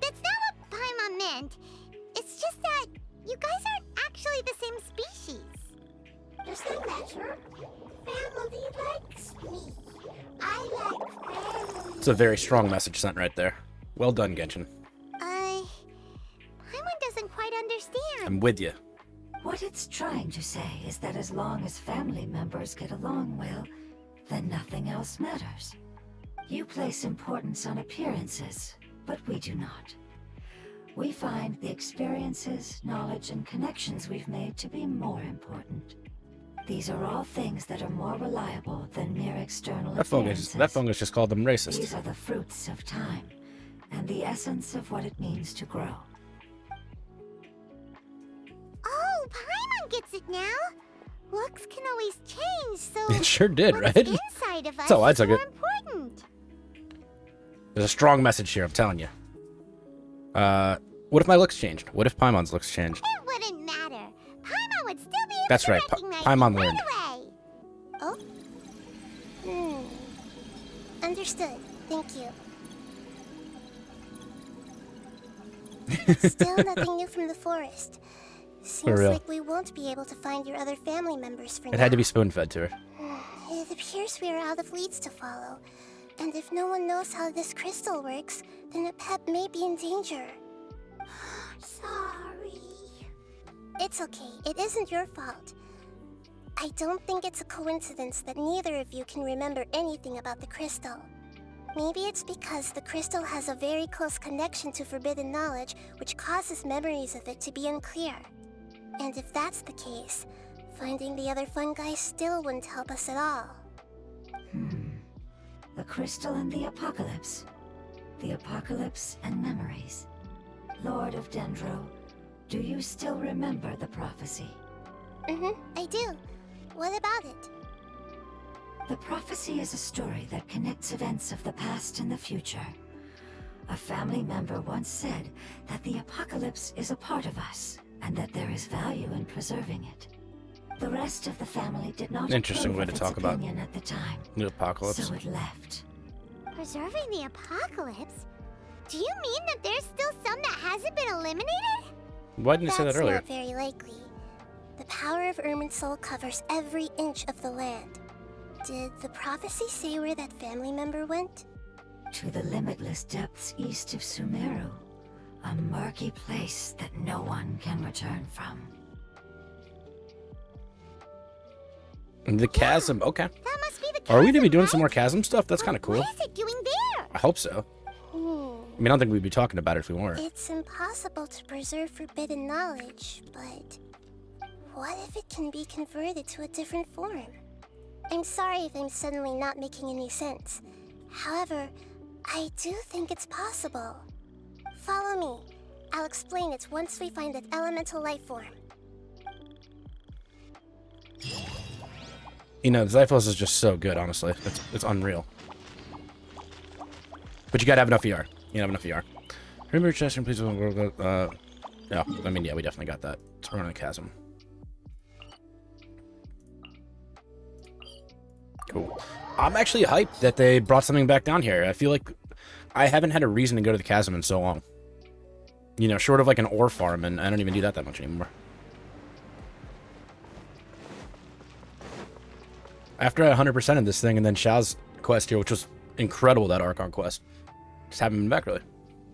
That's not what Paimon meant. It's just that you guys aren't actually the same species. Does that matter? Family likes me. I like family. It's a very strong message sent right there. Well done, Genshin. Paimon doesn't quite understand. I'm with you. What it's trying to say is that as long as family members get along well, then nothing else matters. You place importance on appearances, but we do not. We find the experiences, knowledge, and connections we've made to be more important. These are all things that are more reliable than mere external appearances. That fungus just called them racist. These are the fruits of time, and the essence of what it means to grow. Oh, Paimon gets it now. Looks can always change, so It sure did, what's right? inside of us how I is took more it. important. There's a strong message here, I'm telling you. What if my looks changed? What if Paimon's looks changed? It wouldn't matter. Paimon would still be able That's to right, recognize Paimon it right learned. away. Oh? Understood. Thank you. Still nothing new from the forest. Seems real. like we won't be able to find your other family members for It now. had to be spoon-fed to her. It appears we are out of leads to follow. And if no one knows how this crystal works, then Apep may be in danger. Sorry. It's okay. It isn't your fault. I don't think it's a coincidence that neither of you can remember anything about the crystal. Maybe it's because the crystal has a very close connection to forbidden knowledge, which causes memories of it to be unclear. And if that's the case, finding the other fungi still wouldn't help us at all. The crystal and the apocalypse. The apocalypse and memories. Lord of Dendro, do you still remember the prophecy? I do. What about it? The prophecy is a story that connects events of the past and the future. A family member once said that the apocalypse is a part of us, and that there is value in preserving it. The rest of the family did not Interesting approve way of to its talk about opinion at the time, the apocalypse. so it left. Preserving the apocalypse? Do you mean that there's still some that hasn't been eliminated? Why didn't you say that That's earlier? not very likely. The power of Irminsul covers every inch of the land. Did the prophecy say where that family member went? To the limitless depths east of Sumeru, a murky place that no one can return from. The chasm. Okay. That must be the chasm, Are we to be doing right? some more chasm stuff? That's But kind of cool. What is it doing there? I hope so. I mean, I don't think we'd be talking about it if we weren't. It's impossible to preserve forbidden knowledge, but what if it can be converted to a different form? I'm sorry if I'm suddenly not making any sense. However, I do think it's possible. Follow me. I'll explain it once we find that elemental life form. You know, Zyphos is just so good, honestly. It's unreal. But you gotta have enough ER. You have enough ER. Remember, Chester, please. Yeah, I mean, yeah, we definitely got that. It's running a chasm. Cool. I'm actually hyped that they brought something back down here. I feel like I haven't had a reason to go to the chasm in so long. You know, short of like an ore farm, and I don't even do that much anymore. After I 100%ed this thing, and then Xiao's quest here, which was incredible, that Archon quest. Just haven't been back, really.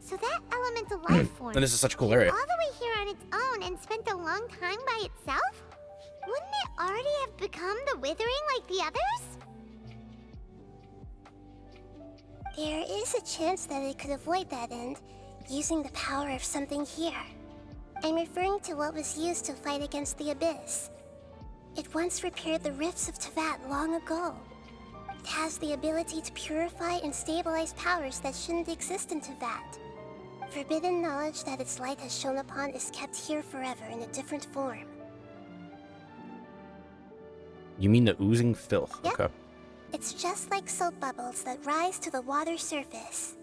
So that elemental life form. And this is such a cool area. All the way here on its own and spent a long time by itself? Wouldn't it already have become the Withering like the others? There is a chance that it could avoid that end, using the power of something here. I'm referring to what was used to fight against the Abyss. It once repaired the rifts of Teyvat long ago. It has the ability to purify and stabilize powers that shouldn't exist in Teyvat. Forbidden knowledge that its light has shone upon is kept here forever in a different form. You mean the oozing filth? Yep. Okay. It's just like soap bubbles that rise to the water surface.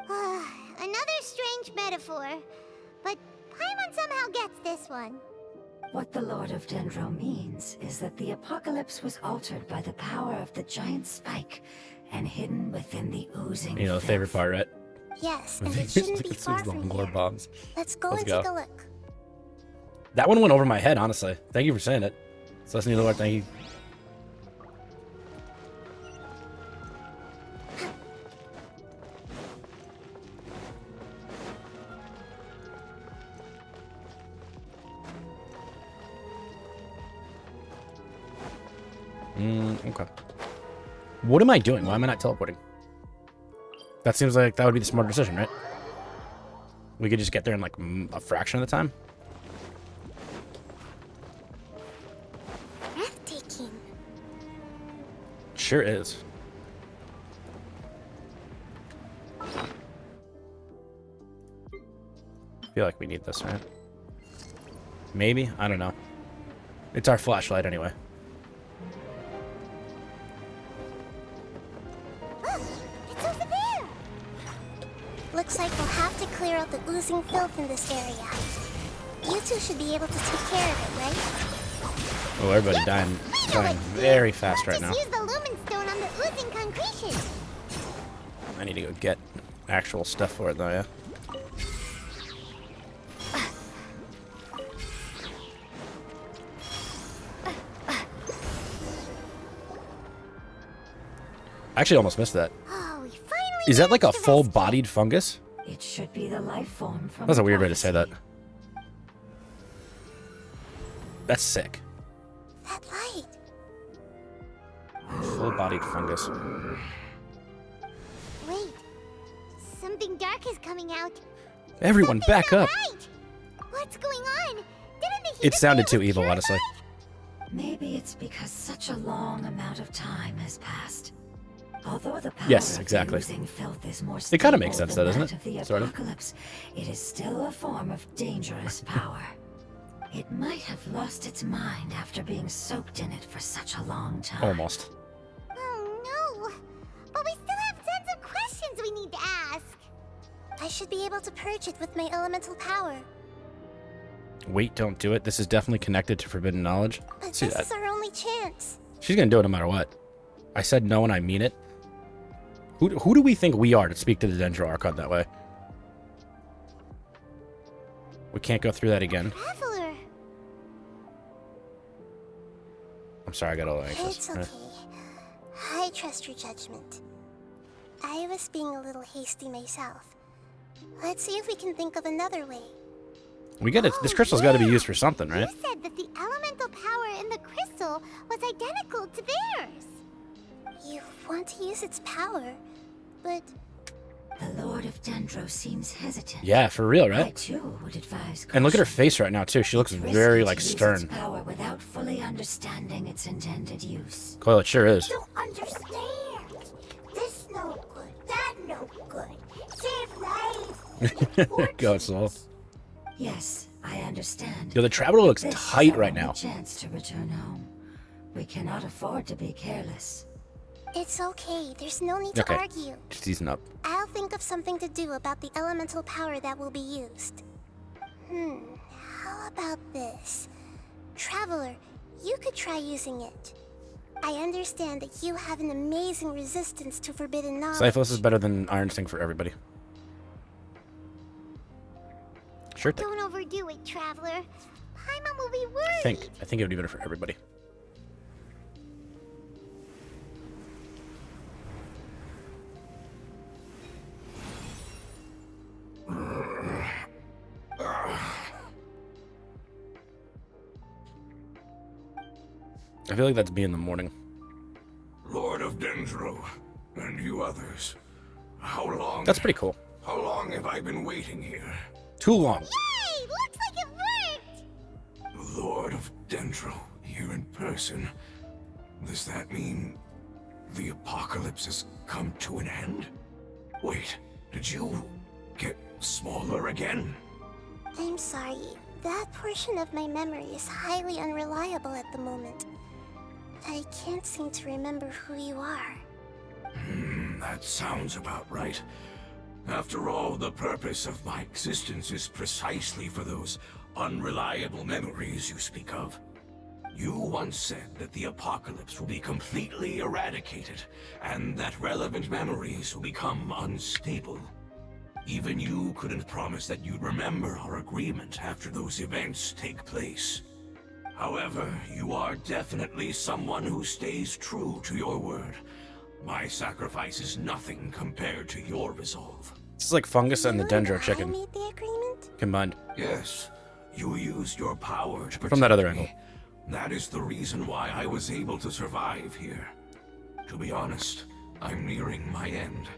Another strange metaphor, but Paimon somehow gets this one. What the Lord of Dendro means is that the apocalypse was altered by the power of the giant spike and hidden within the oozing You know, the favorite part, right? Yes, and it shouldn't be far from here. bombs. Let's go Let's and go. take a look. That one went over my head, honestly. Thank you for saying it. So let's need to Lord, thank you. Okay. What am I doing? Why am I not teleporting? That seems like that would be the smarter decision, right? We could just get there in like a fraction of the time. Breathtaking. Sure is. I feel like we need this, right? Maybe? I don't know. It's our flashlight anyway. It's over there! Looks like we'll have to clear out the oozing filth in this area. You two should be able to take care of it, right? Oh, everybody dying very fast right now. Just use the lumen stone on the oozing concretion. I need to go get actual stuff for it though, yeah? I actually almost missed that. Oh, we finally Is that like a managed to full-bodied fungus? It should be the life form from That's a the weird way to say that. prophecy. That's sick. That light. Full-bodied fungus. rescue. Wait, something dark is coming out. Everyone, Something's back not up. Right. What's going on? Didn't the It Nahida sounded say too was evil, honestly. purified? Maybe it's because such a long amount of time has passed. Although the power Yes, of exactly. the oozing filth is more It kinda makes stable sense, than though, doesn't that it? of the Sort of. apocalypse, it is still a form of dangerous power. It might have lost its mind after being soaked in it for such a long time. Almost. Oh no! But we still have tons of questions we need to ask. I should be able to purge it with my elemental power. Wait, don't do it. This is definitely connected to forbidden knowledge. But See this that. is our only chance. She's gonna do it no matter what. I said no and I mean it. Who do we think we are to speak to the Dendro Archon that way? We can't go through that again. Traveler. I'm sorry, I got a little anxious. It's okay. I trust your judgment. I was being a little hasty myself. Let's see if we can think of another way. We got it. This crystal's got to be used for something, right? You said that the elemental power in the crystal was identical to theirs. You want to use its power, but The Lord of Dendro seems hesitant. Yeah, for real, I right? too would advise And look at her caution. face right now too. She looks It's very risky like to use stern. its power without fully understanding its intended use. Coil, it sure is. Don't understand. This no good, that no good. Save lives. Go, Soul. Yes, I understand. Yo, the Traveler looks This is tight our right only now. chance to return home. We cannot afford to be careless. it's okay. There's no need to Okay. argue. Just easing up. I'll think of something to do about the elemental power that will be used. How about this? Traveler, you could try using it. I understand that you have an amazing resistance to forbidden knowledge. Syphilis is better than Iron Sting for everybody. Sure thing. Don't overdo it, Traveler. Paimon will be worried. I think it would be better for everybody. I feel like that's me in the morning. Lord of Dendro, and you others. How long? That's pretty cool. How long have I been waiting here? Too long. Yay! Looks like it worked! Lord of Dendro, here in person. Does that mean the apocalypse has come to an end? Wait, did you get smaller again? I'm sorry. That portion of my memory is highly unreliable at the moment. I can't seem to remember who you are. That sounds about right. After all, the purpose of my existence is precisely for those unreliable memories you speak of. You once said that the apocalypse will be completely eradicated, and that relevant memories will become unstable. Even you couldn't promise that you'd remember our agreement after those events take place. However, you are definitely someone who stays true to your word. My sacrifice is nothing compared to your resolve. This is like fungus and the You and dendro I chicken made the agreement? combined. Yes, you used your power to protect From that other me. angle. That is the reason why I was able to survive here. To be honest, I'm nearing my end.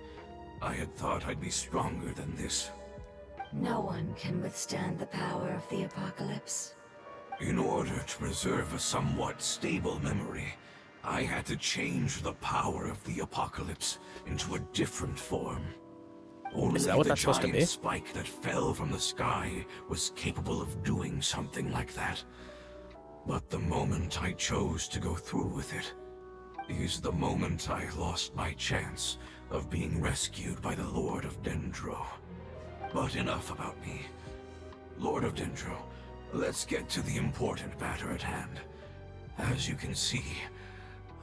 I had thought I'd be stronger than this. No one can withstand the power of the apocalypse. In order to preserve a somewhat stable memory, I had to change the power of the apocalypse into a different form. Only Is that what the that's supposed to giant be? spike that fell from the sky was capable of doing something like that. But the moment I chose to go through with it is the moment I lost my chance of being rescued by the Lord of Dendro. But enough about me. Lord of Dendro, let's get to the important matter at hand. As you can see,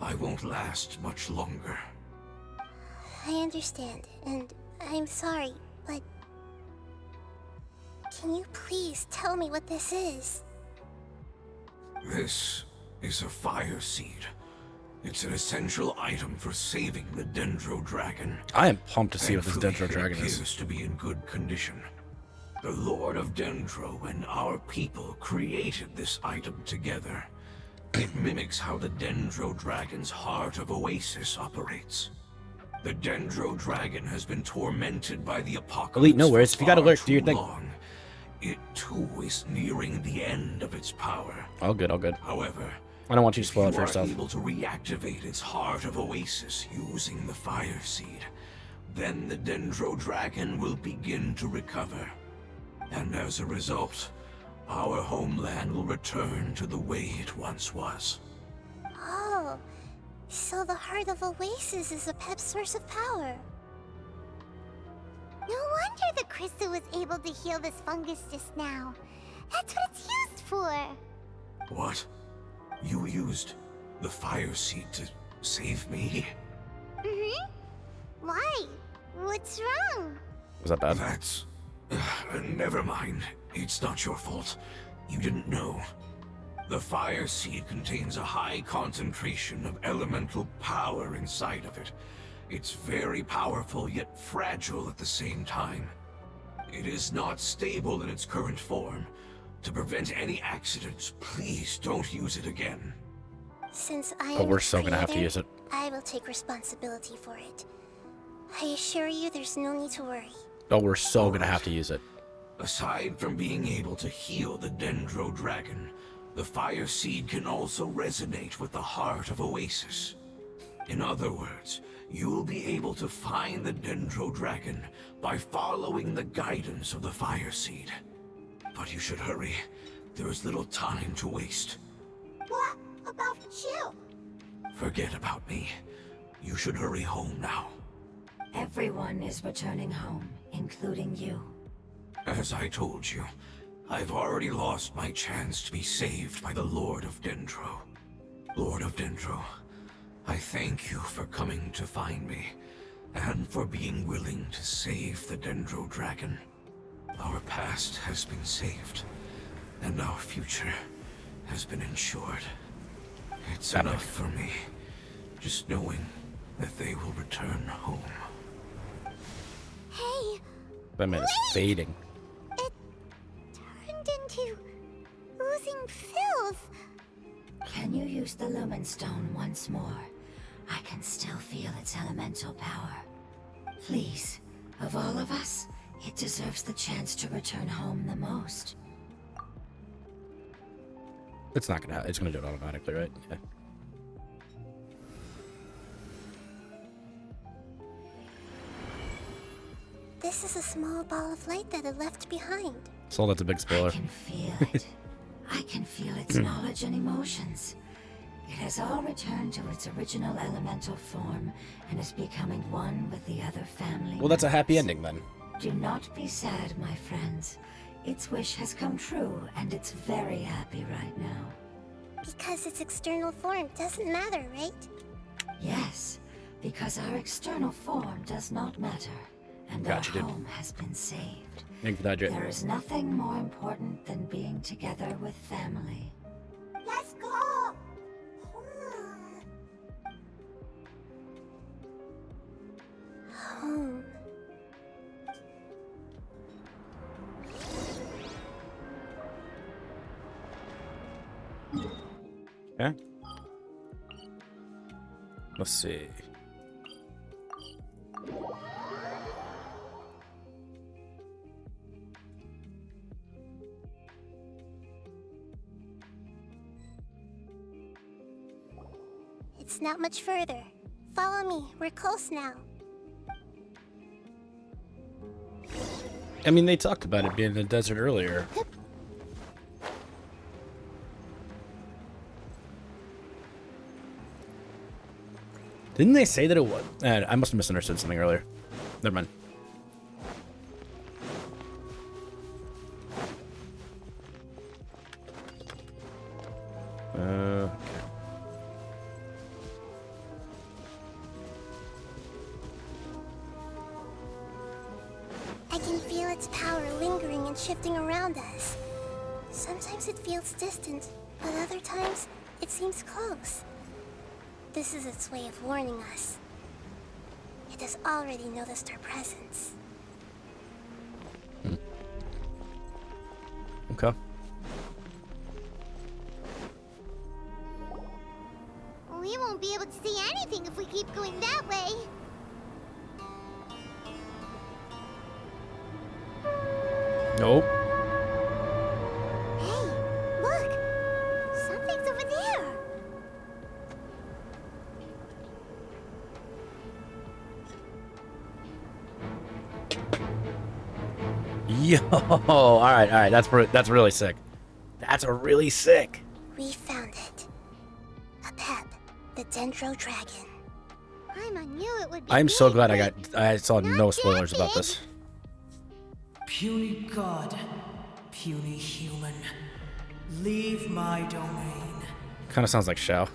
I won't last much longer. I understand, and I'm sorry, but... Can you please tell me what this is? This is a fire seed. It's an essential item for saving the Dendro Dragon. I am pumped to see what this Thankfully, dendro dragon it is. appears to be in good condition. The Lord of Dendro and our people created this item together. It mimics how the Dendro Dragon's Heart of Oasis operates. The Dendro Dragon has been tormented by the apocalypse. Elite, no worries. for If you got far alert, do your too thing. long. It too is nearing the end of its power. All good, all good. However, I don't want you to if spoil it you for are yourself. able to reactivate its Heart of Oasis using the Fire Seed, then the Dendro Dragon will begin to recover. And as a result, our homeland will return to the way it once was. Oh, so the Heart of Oasis is a pep source of power. No wonder the crystal was able to heal this fungus just now. That's what it's used for. What? You used the Fire Seed to save me? Mm-hmm. Why? What's wrong? Was that bad? That's... never mind. It's not your fault. You didn't know. The Fire Seed contains a high concentration of elemental power inside of it. It's very powerful, yet fragile at the same time. It is not stable in its current form. To prevent any accidents, please don't use it again. Since I But am we're the still gonna have to creator, use it. I will take responsibility for it. I assure you there's no need to worry. Oh, we're so gonna have to use it. Aside from being able to heal the Dendro Dragon, the Fire Seed can also resonate with the Heart of Oasis. In other words, you'll be able to find the Dendro Dragon by following the guidance of the Fire Seed. But you should hurry. There is little time to waste. What about you? Forget about me. You should hurry home now. Everyone is returning home, including you. As I told you, I've already lost my chance to be saved by the Lord of Dendro. Lord of Dendro, I thank you for coming to find me, and for being willing to save the Dendro Dragon. Our past has been saved, and our future has been ensured. It's Epic. enough for me, just knowing that they will return home. Hey, That man is fading. it turned into oozing filth. Can you use the Lumen Stone once more? I can still feel its elemental power. Please, Of all of us, it deserves the chance to return home the most. It's not gonna. It's gonna do it automatically, right? Yeah. This is a small ball of light that it left behind. So that's a big spoiler. I can feel it. I can feel its knowledge and emotions. It has all returned to its original elemental form and is becoming one with the other family. Well, that's a happy members. ending then. Do not be sad, my friends. Its wish has come true, and it's very happy right now. Because its external form doesn't matter, right? Yes, because our external form does not matter, and Gotcha, our dude. home has been saved. Thank you for that, Jay. There is nothing more important than being together with family. Let's go! Home. Okay. Let's see. It's not much further. Follow me. We're close now. I mean, they talked about it being in the desert earlier. Didn't they say that it was? I must have misunderstood something earlier. Never mind. Okay. I can feel its power lingering and shifting around us. Sometimes it feels distant, but other times it seems close. This is its way of warning us. It has already noticed our presence. Okay. We won't be able to see anything if we keep going that way. Nope. Hey, look! Something's over there! Yo, all right. That's really sick. That's a really sick. We found it. A pep, the Dendro Dragon. I knew it would be I'm so big, glad but I saw no not spoilers that about big. this. Puny god, puny human, leave my domain. Kind of sounds like Shao.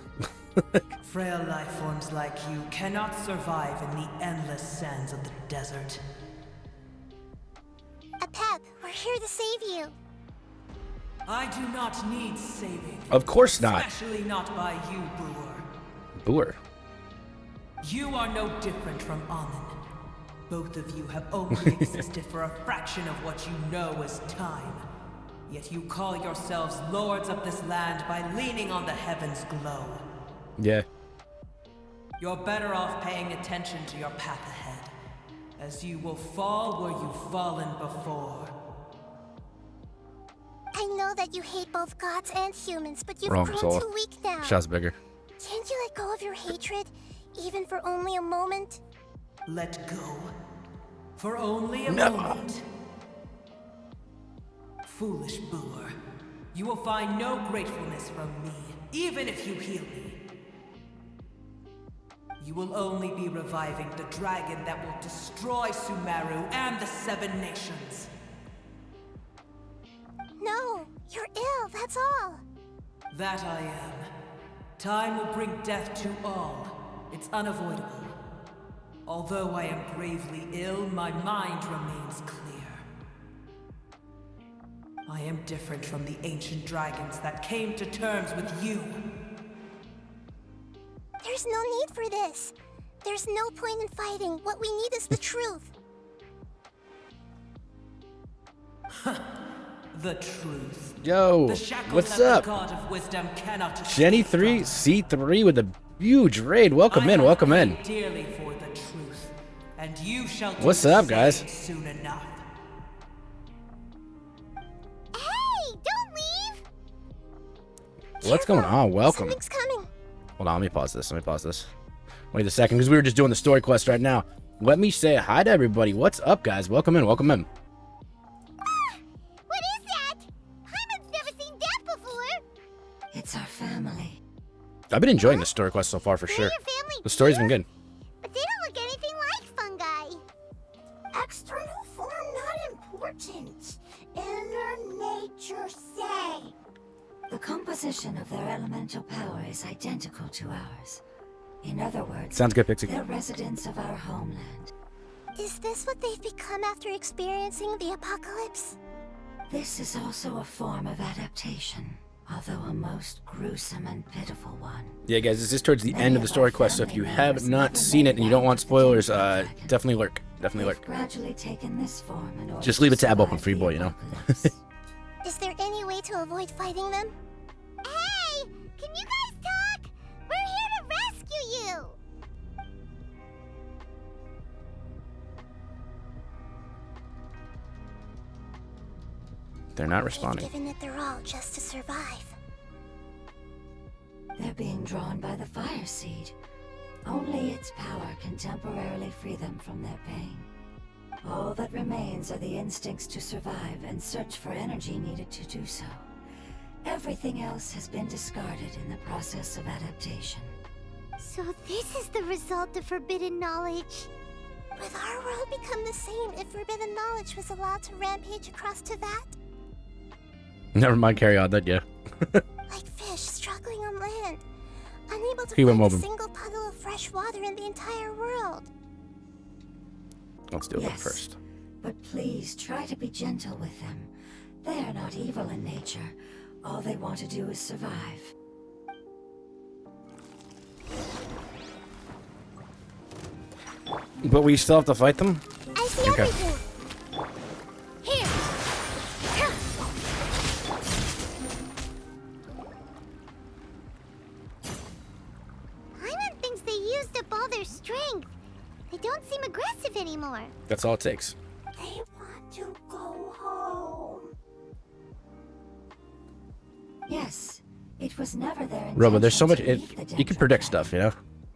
Frail life forms like you cannot survive in the endless sands of the desert. A pep, we're here to save you. I do not need saving. Of course not. Especially not by you, Brewer. Booer. You are no different from Amun. Both of you have only existed for a fraction of what you know as time. Yet you call yourselves lords of this land by leaning on the heavens' glow. Yeah. You're better off paying attention to your path ahead, as you will fall where you've fallen before. I know that you hate both gods and humans, but you've Wrong, grown Sola. too weak now. Shao's bigger. Can't you let go of your hatred, even for only a moment? Let go. For only a No. moment. Foolish Boor. You will find no gratefulness from me, even if you heal me. You will only be reviving the dragon that will destroy Sumeru and the Seven Nations. No, you're ill, that's all. That I am. Time will bring death to all. It's unavoidable. Although I am gravely ill, my mind remains clear. I am different from the ancient dragons that came to terms with you. There's no need for this. There's no point in fighting. What we need is the truth. The truth. Yo, The shackles what's that up? the God of Wisdom cannot Jenny escape 3 from. C3 with a huge raid. Welcome I in, have welcome in. paid dearly for the truth, and you shall do What's the up, guys? same soon enough. Hey, don't leave! What's going on? Welcome. Something's coming. Hold on, let me pause this. Wait a second, because we were just doing the story quest right now. Let me say hi to everybody. What's up, guys? Welcome in, welcome in. What is that? Hyman's never seen that before! It's our family. I've been enjoying the story quest so far, for They're sure. your family The story's too? been good. But they don't look anything like fungi. External form not important. Inner nature say. The composition of their elemental power is identical to ours. In other words, Sounds good, Pixie. they're residents of our homeland. Is this what they've become after experiencing the apocalypse? This is also a form of adaptation, although a most gruesome and pitiful one. Yeah, guys, this is towards the end of the story quest, so if you have not seen it and you don't want spoilers, definitely lurk. Definitely They've lurk. gradually taken this form in order Just leave a to tab open survive for you, the boy, you know? apocalypse. Is there any way to avoid fighting them? Hey, can you guys talk? We're here to rescue you! They're not They've responding. given it their all just to survive. They're being drawn by the fire seed. Only its power can temporarily free them from their pain. All that remains are the instincts to survive and search for energy needed to do so. Everything else has been discarded in the process of adaptation. So this is the result of forbidden knowledge. Would our world become the same if forbidden knowledge was allowed to rampage across Tevat? Never mind, carry on, that, yeah. Like fish struggling on land, unable to He went find a moving. single puddle of fresh water in the entire world. Let's do it Yes. first. But please try to be gentle with them. They are not evil in nature. All they want to do is survive. But we still have to fight them? I see Okay. everything. Here. Hyman thinks they used up all their strength. They don't seem aggressive anymore. That's all it takes. They want to go home. Yes, it was never their intention. Robo, there's so much. to leave the You can Dendro predict Dragon. stuff, you know?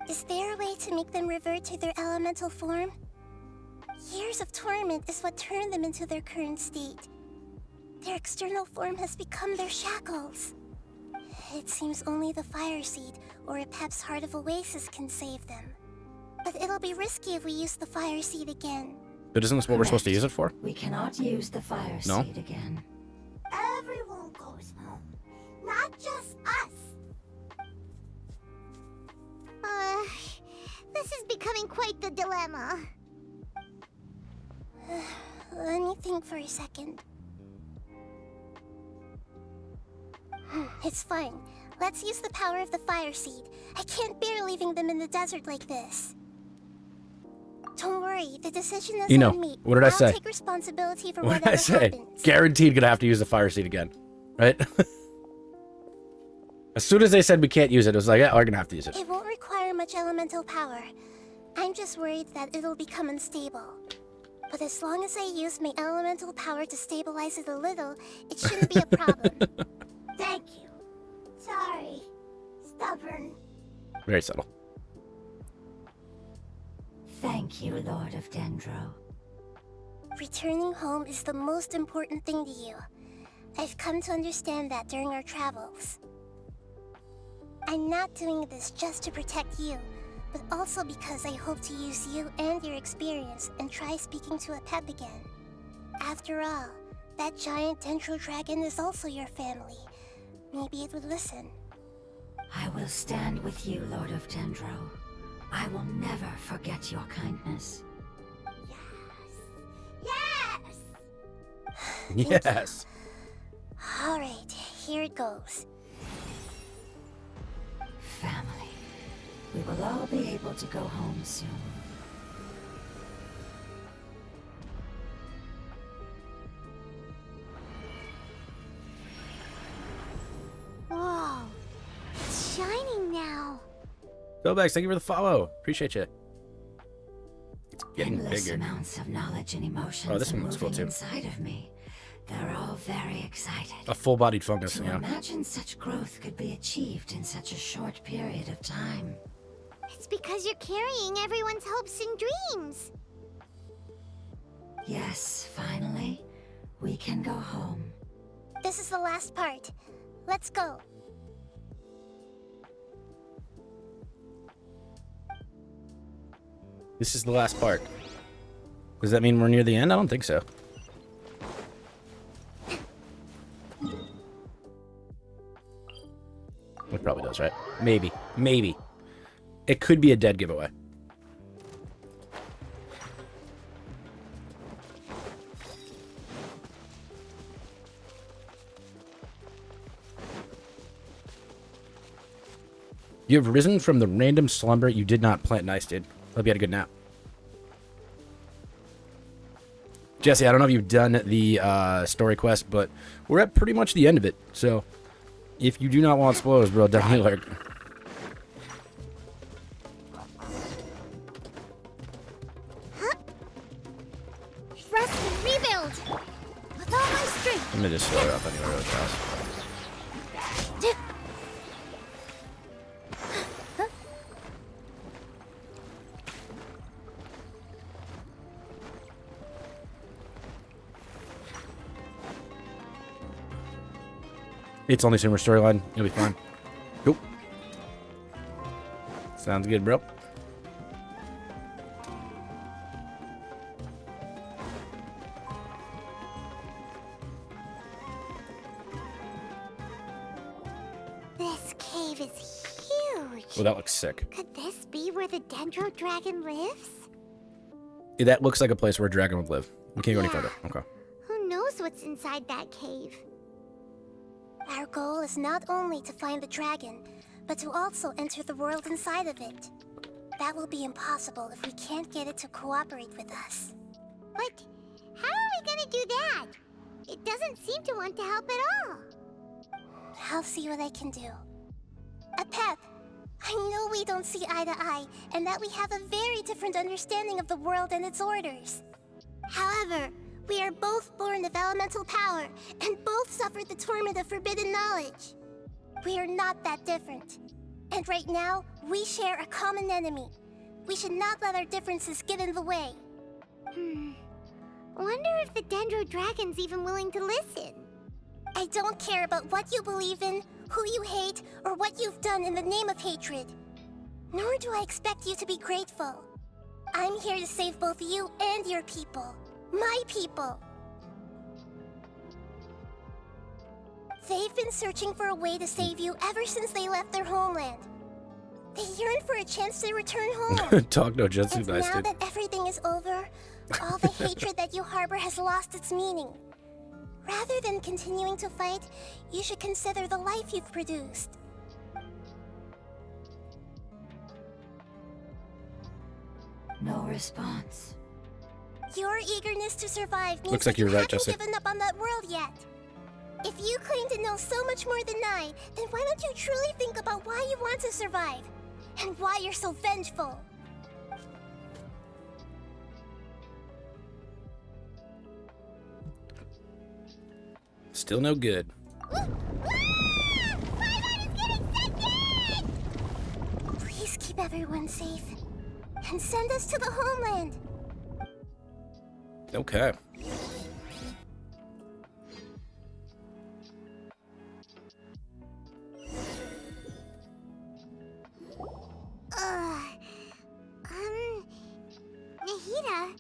Is there a way to make them revert to their elemental form? Years of torment is what turned them into their current state. Their external form has become their shackles. It seems only the fire seed or a Pep's Heart of Oasis can save them. But it'll be risky if we use the fire seed again. But isn't this what we're supposed to use it for? We cannot use the fire No? seed again. Everyone goes home, not just us. This is becoming quite the dilemma. Let me think for a second. It's fine. Let's use the power of the fire seed. I can't bear leaving them in the desert like this. Don't worry, the decision is Eno, on me. what did I I'll say? take responsibility for What did I whatever say? happens. Guaranteed gonna have to use the fire seed again. Right? As soon as they said we can't use it, it was like, yeah, we're gonna have to use it. It won't require much elemental power. I'm just worried that it'll become unstable. But as long as I use my elemental power to stabilize it a little, it shouldn't be a problem. Thank you. Sorry. Stubborn. Very subtle. Thank you, Lord of Dendro. Returning home is the most important thing to you. I've come to understand that during our travels. I'm not doing this just to protect you, but also because I hope to use you and your experience and try speaking to a Pep again. After all, that giant Dendro Dragon is also your family. Maybe it would listen. I will stand with you, Lord of Dendro. I will never forget your kindness. Yes! Yes. Alright, here it goes. Family. We will all be able to go home soon. Whoa. It's shining now. Gobex, thank you for the follow. Appreciate you. It's getting Endless bigger. amounts of knowledge and emotions Oh, this are one looks cool, moving too. inside of me. They're all very excited. A full-bodied fungus, To yeah. imagine such growth could be achieved in such a short period of time. It's because you're carrying everyone's hopes and dreams. Yes, finally, we can go home. This is the last part. Let's go. This is the last part. Does that mean we're near the end? I don't think so. It probably does, right? Maybe. Maybe. It could be a dead giveaway. You have risen from the random slumber you did not plan. Nice, dude. Hope you had a good nap. Jesse, I don't know if you've done the story quest, but we're at pretty much the end of it. So, if you do not want spoilers, bro, definitely lurk. Rest and rebuild! With all my strength! I'm gonna just slow it up anyway really fast. It's only similar storyline. You'll be fine. Cool. Sounds good, bro. This cave is huge. Well, that looks sick. Could this be where the Dendro Dragon lives? Yeah, that looks like a place where a dragon would live. We can't go any Yeah. further. Okay. Who knows what's inside that cave? Our goal is not only to find the dragon, but to also enter the world inside of it. That will be impossible if we can't get it to cooperate with us. But how are we gonna do that? It doesn't seem to want to help at all. I'll see what I can do. Pep, I know we don't see eye to eye, and that we have a very different understanding of the world and its orders. However, we are both born of elemental power, and both suffered the torment of forbidden knowledge. We are not that different. And right now, we share a common enemy. We should not let our differences get in the way. Wonder if the Dendro Dragon's even willing to listen. I don't care about what you believe in, who you hate, or what you've done in the name of hatred. Nor do I expect you to be grateful. I'm here to save both you and your people. My people. They've been searching for a way to save you ever since they left their homeland. They yearn for a chance to return home. Talk no jutsu, And nice, now dude. that everything is over, all the hatred that you harbor has lost its meaning. Rather than continuing to fight, you should consider the life you've produced. No response. Your eagerness to survive means Looks that like you're you right, haven't Jesse. given up on that world yet. If you claim to know so much more than I, then why don't you truly think about why you want to survive? And why you're so vengeful? Still no good. Please keep everyone safe. And send us to the homeland. Okay. Nahida,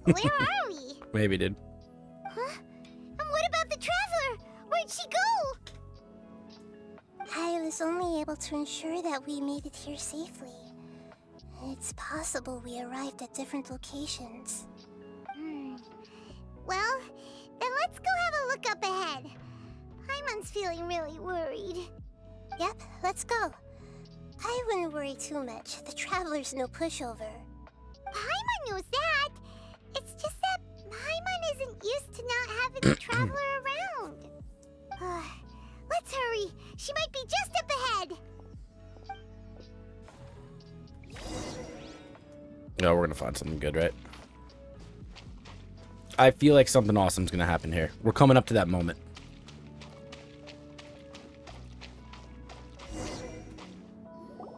where are we? Maybe, dude. Huh? And what about the traveler? Where'd she go? I was only able to ensure that we made it here safely. It's possible we arrived at different locations. Well, then let's go have a look up ahead. Paimon's feeling really worried. Yep, let's go. I wouldn't worry too much. The traveler's no pushover. Paimon knows that. It's just that Paimon isn't used to not having a traveler around. Let's hurry. She might be just up ahead. No, we're gonna find something good, right? I feel like something awesome's gonna happen here. We're coming up to that moment.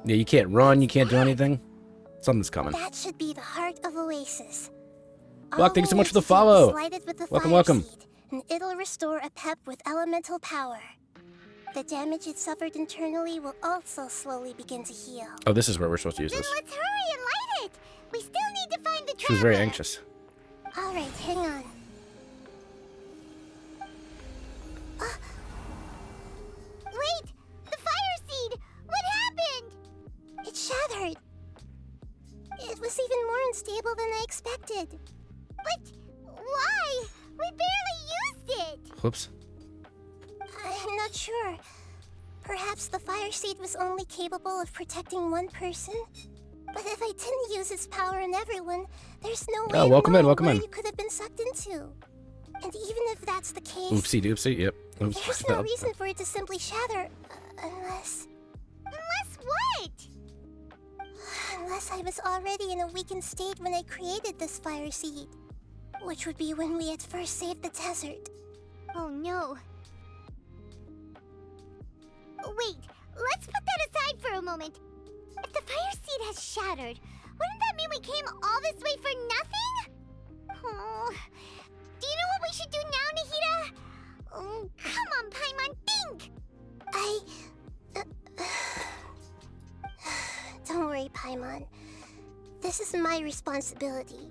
Yeah, you can't run, you can't do anything. Something's coming. That should be the heart of Oasis. Buck, thank you so much for the follow. Welcome, welcome. Seed, and it'll restore a pep with elemental power. The damage it suffered internally will also slowly begin to heal. Oh, this is where we're supposed to use Then this. let's hurry and light it. We still need to find the She was very traveler. anxious. All right, hang on. Wait! The fire seed! What happened? It shattered. It was even more unstable than I expected. But why? We barely used it! Whoops. I'm not sure. Perhaps the fire seed was only capable of protecting one person? But if I didn't use its power on everyone, there's no way Oh, welcome to in, know welcome where in. you could have been sucked into. And even if that's the case, Oopsie doopsie, yep. Oops. there's no reason for it to simply shatter, unless What? I was already in a weakened state when I created this fire seed. Which would be when we had first saved the desert. Oh no. Wait, let's put that aside for a moment. If the fire seed has shattered, wouldn't that mean we came all this way for nothing? Oh. Do you know what we should do now, Nahida? Oh, come on, Paimon, think! Don't worry, Paimon. This is my responsibility.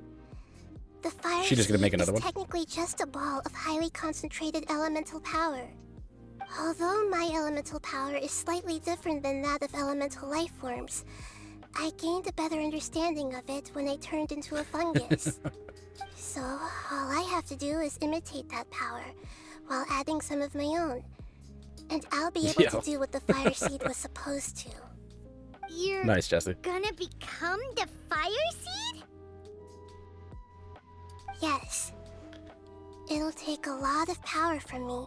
The fire She just gonna make seed another is one? technically just a ball of highly concentrated elemental power. Although my elemental power is slightly different than that of elemental life forms, I gained a better understanding of it when I turned into a fungus. So, all I have to do is imitate that power, while adding some of my own. And I'll be able to do what the fire seed was supposed to. You're Nice, Jesse. gonna become the fire seed? Yes. It'll take a lot of power from me,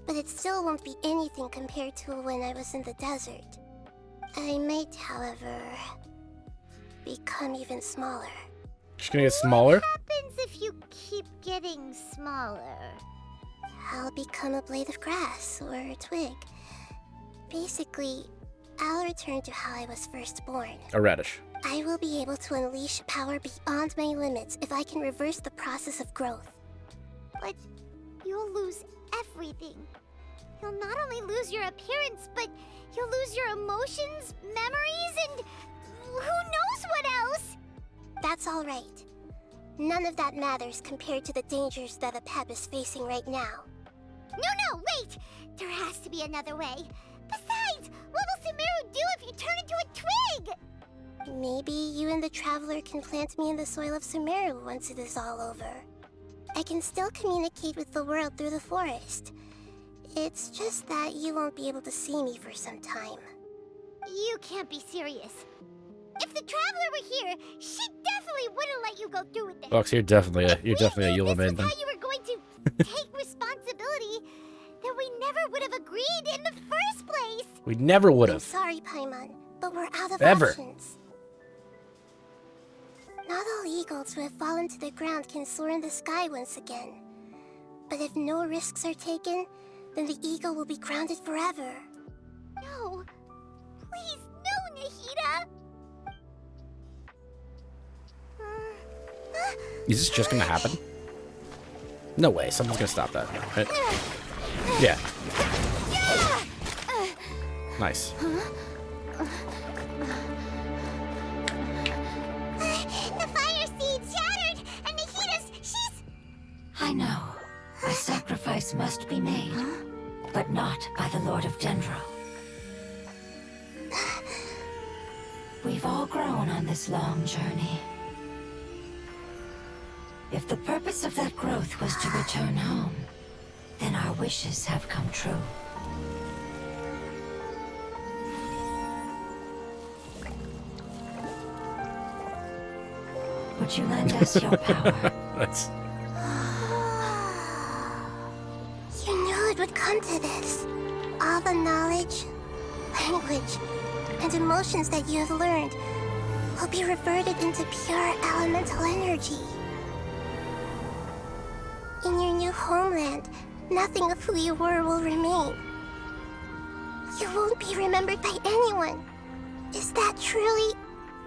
but it still won't be anything compared to when I was in the desert. I might, however, become even smaller. She's gonna get smaller? What happens if you keep getting smaller? I'll become a blade of grass or a twig. Basically, I'll return to how I was first born. A radish. I will be able to unleash power beyond my limits if I can reverse the process of growth. But you'll lose everything. You'll not only lose your appearance, but you'll lose your emotions, memories, and who knows what else? That's all right. None of that matters compared to the dangers that a pep is facing right now. No, wait! There has to be another way. Besides, what will Sumeru do if you turn into a twig? Maybe you and the Traveler can plant me in the soil of Sumeru once it is all over. I can still communicate with the world through the forest. It's just that you won't be able to see me for some time. You can't be serious. If the Traveler were here, she definitely wouldn't let you go through with this. Box, you're definitely a Eula This man was then. how you were going to take responsibility, then we never would have agreed in the first place. We never would I'm have. sorry, Paimon, but we're out of Ever. options. Not all eagles who have fallen to the ground can soar in the sky once again. But if no risks are taken, then the eagle will be grounded forever. No. Please, no, Nahida. Is this just gonna happen? No way, something's gonna stop that. Right? Yeah. Nice. The fire seed shattered, and she's... I know. A sacrifice must be made, but not by the Lord of Dendro. We've all grown on this long journey. If the purpose of that growth was to return home, then our wishes have come true. Would you lend us your power? That's You knew it would come to this. All the knowledge, language, and emotions that you have learned, will be reverted into pure elemental energy. In your new homeland, nothing of who you were will remain. You won't be remembered by anyone. Is that truly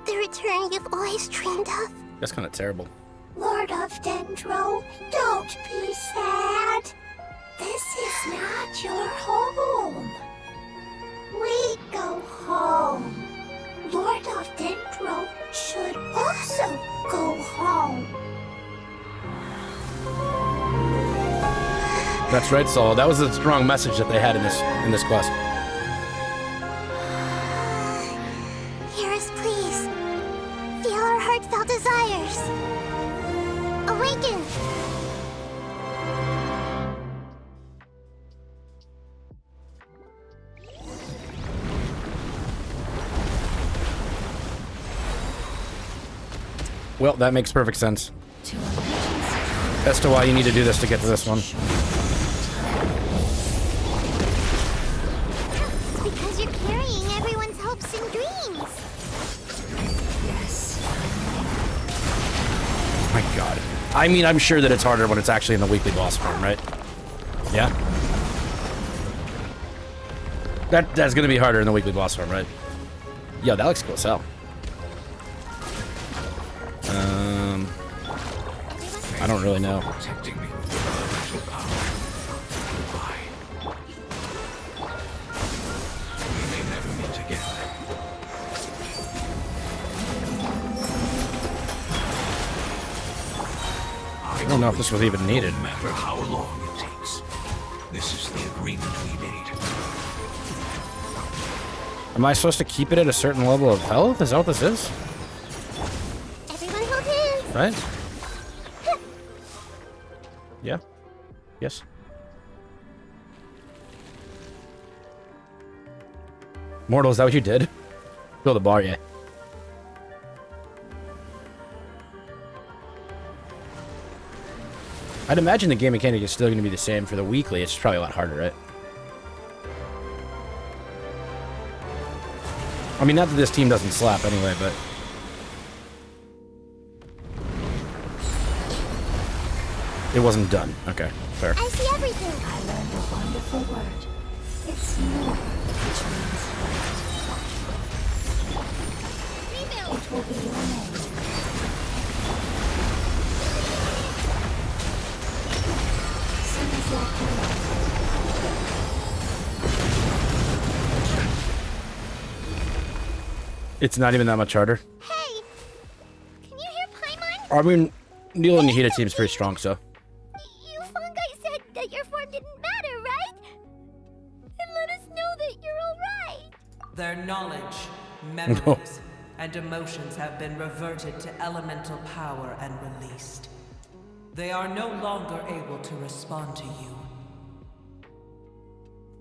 the return you've always dreamed of? That's kind of terrible. Lord of Dendro, don't be sad. This is not your home. We go home. Lord of Dendro should also go home. That's right, Saul. That was a strong message that they had in this quest. Hear us, please. Feel our heartfelt desires. Awaken! Well, that makes perfect sense. As to why you need to do this to get to this one. It's because you're carrying everyone's hopes and dreams. Yes. My god. I mean, I'm sure that it's harder when it's actually in the weekly boss form, right? Yeah? That's gonna be harder in the weekly boss form, right? Yo, that looks cool as hell. I don't really know. Protecting me with elemental power. Why? We may never meet again. I don't know if this was even needed. No matter how long it takes. This is the agreement we made. Am I supposed to keep it at a certain level of health? Is that what this is? Everyone hold hands. Right? Yeah. Yes. Mortal, is that what you did? Fill the bar, yeah. I'd imagine the game mechanic is still going to be the same for the weekly. It's just probably a lot harder, right? I mean, not that this team doesn't slap anyway, but... It wasn't done. Okay, fair. I see everything. I learned a wonderful word. It's more, which means light. It will be your name. It's not even that much harder. Hey! Can you hear Paimon? I mean, Neil and Nahida team's pretty strong, so... You fungi said that your form didn't matter, right? And let us know that you're alright. Their knowledge, memories, and emotions have been reverted to elemental power and released. They are no longer able to respond to you.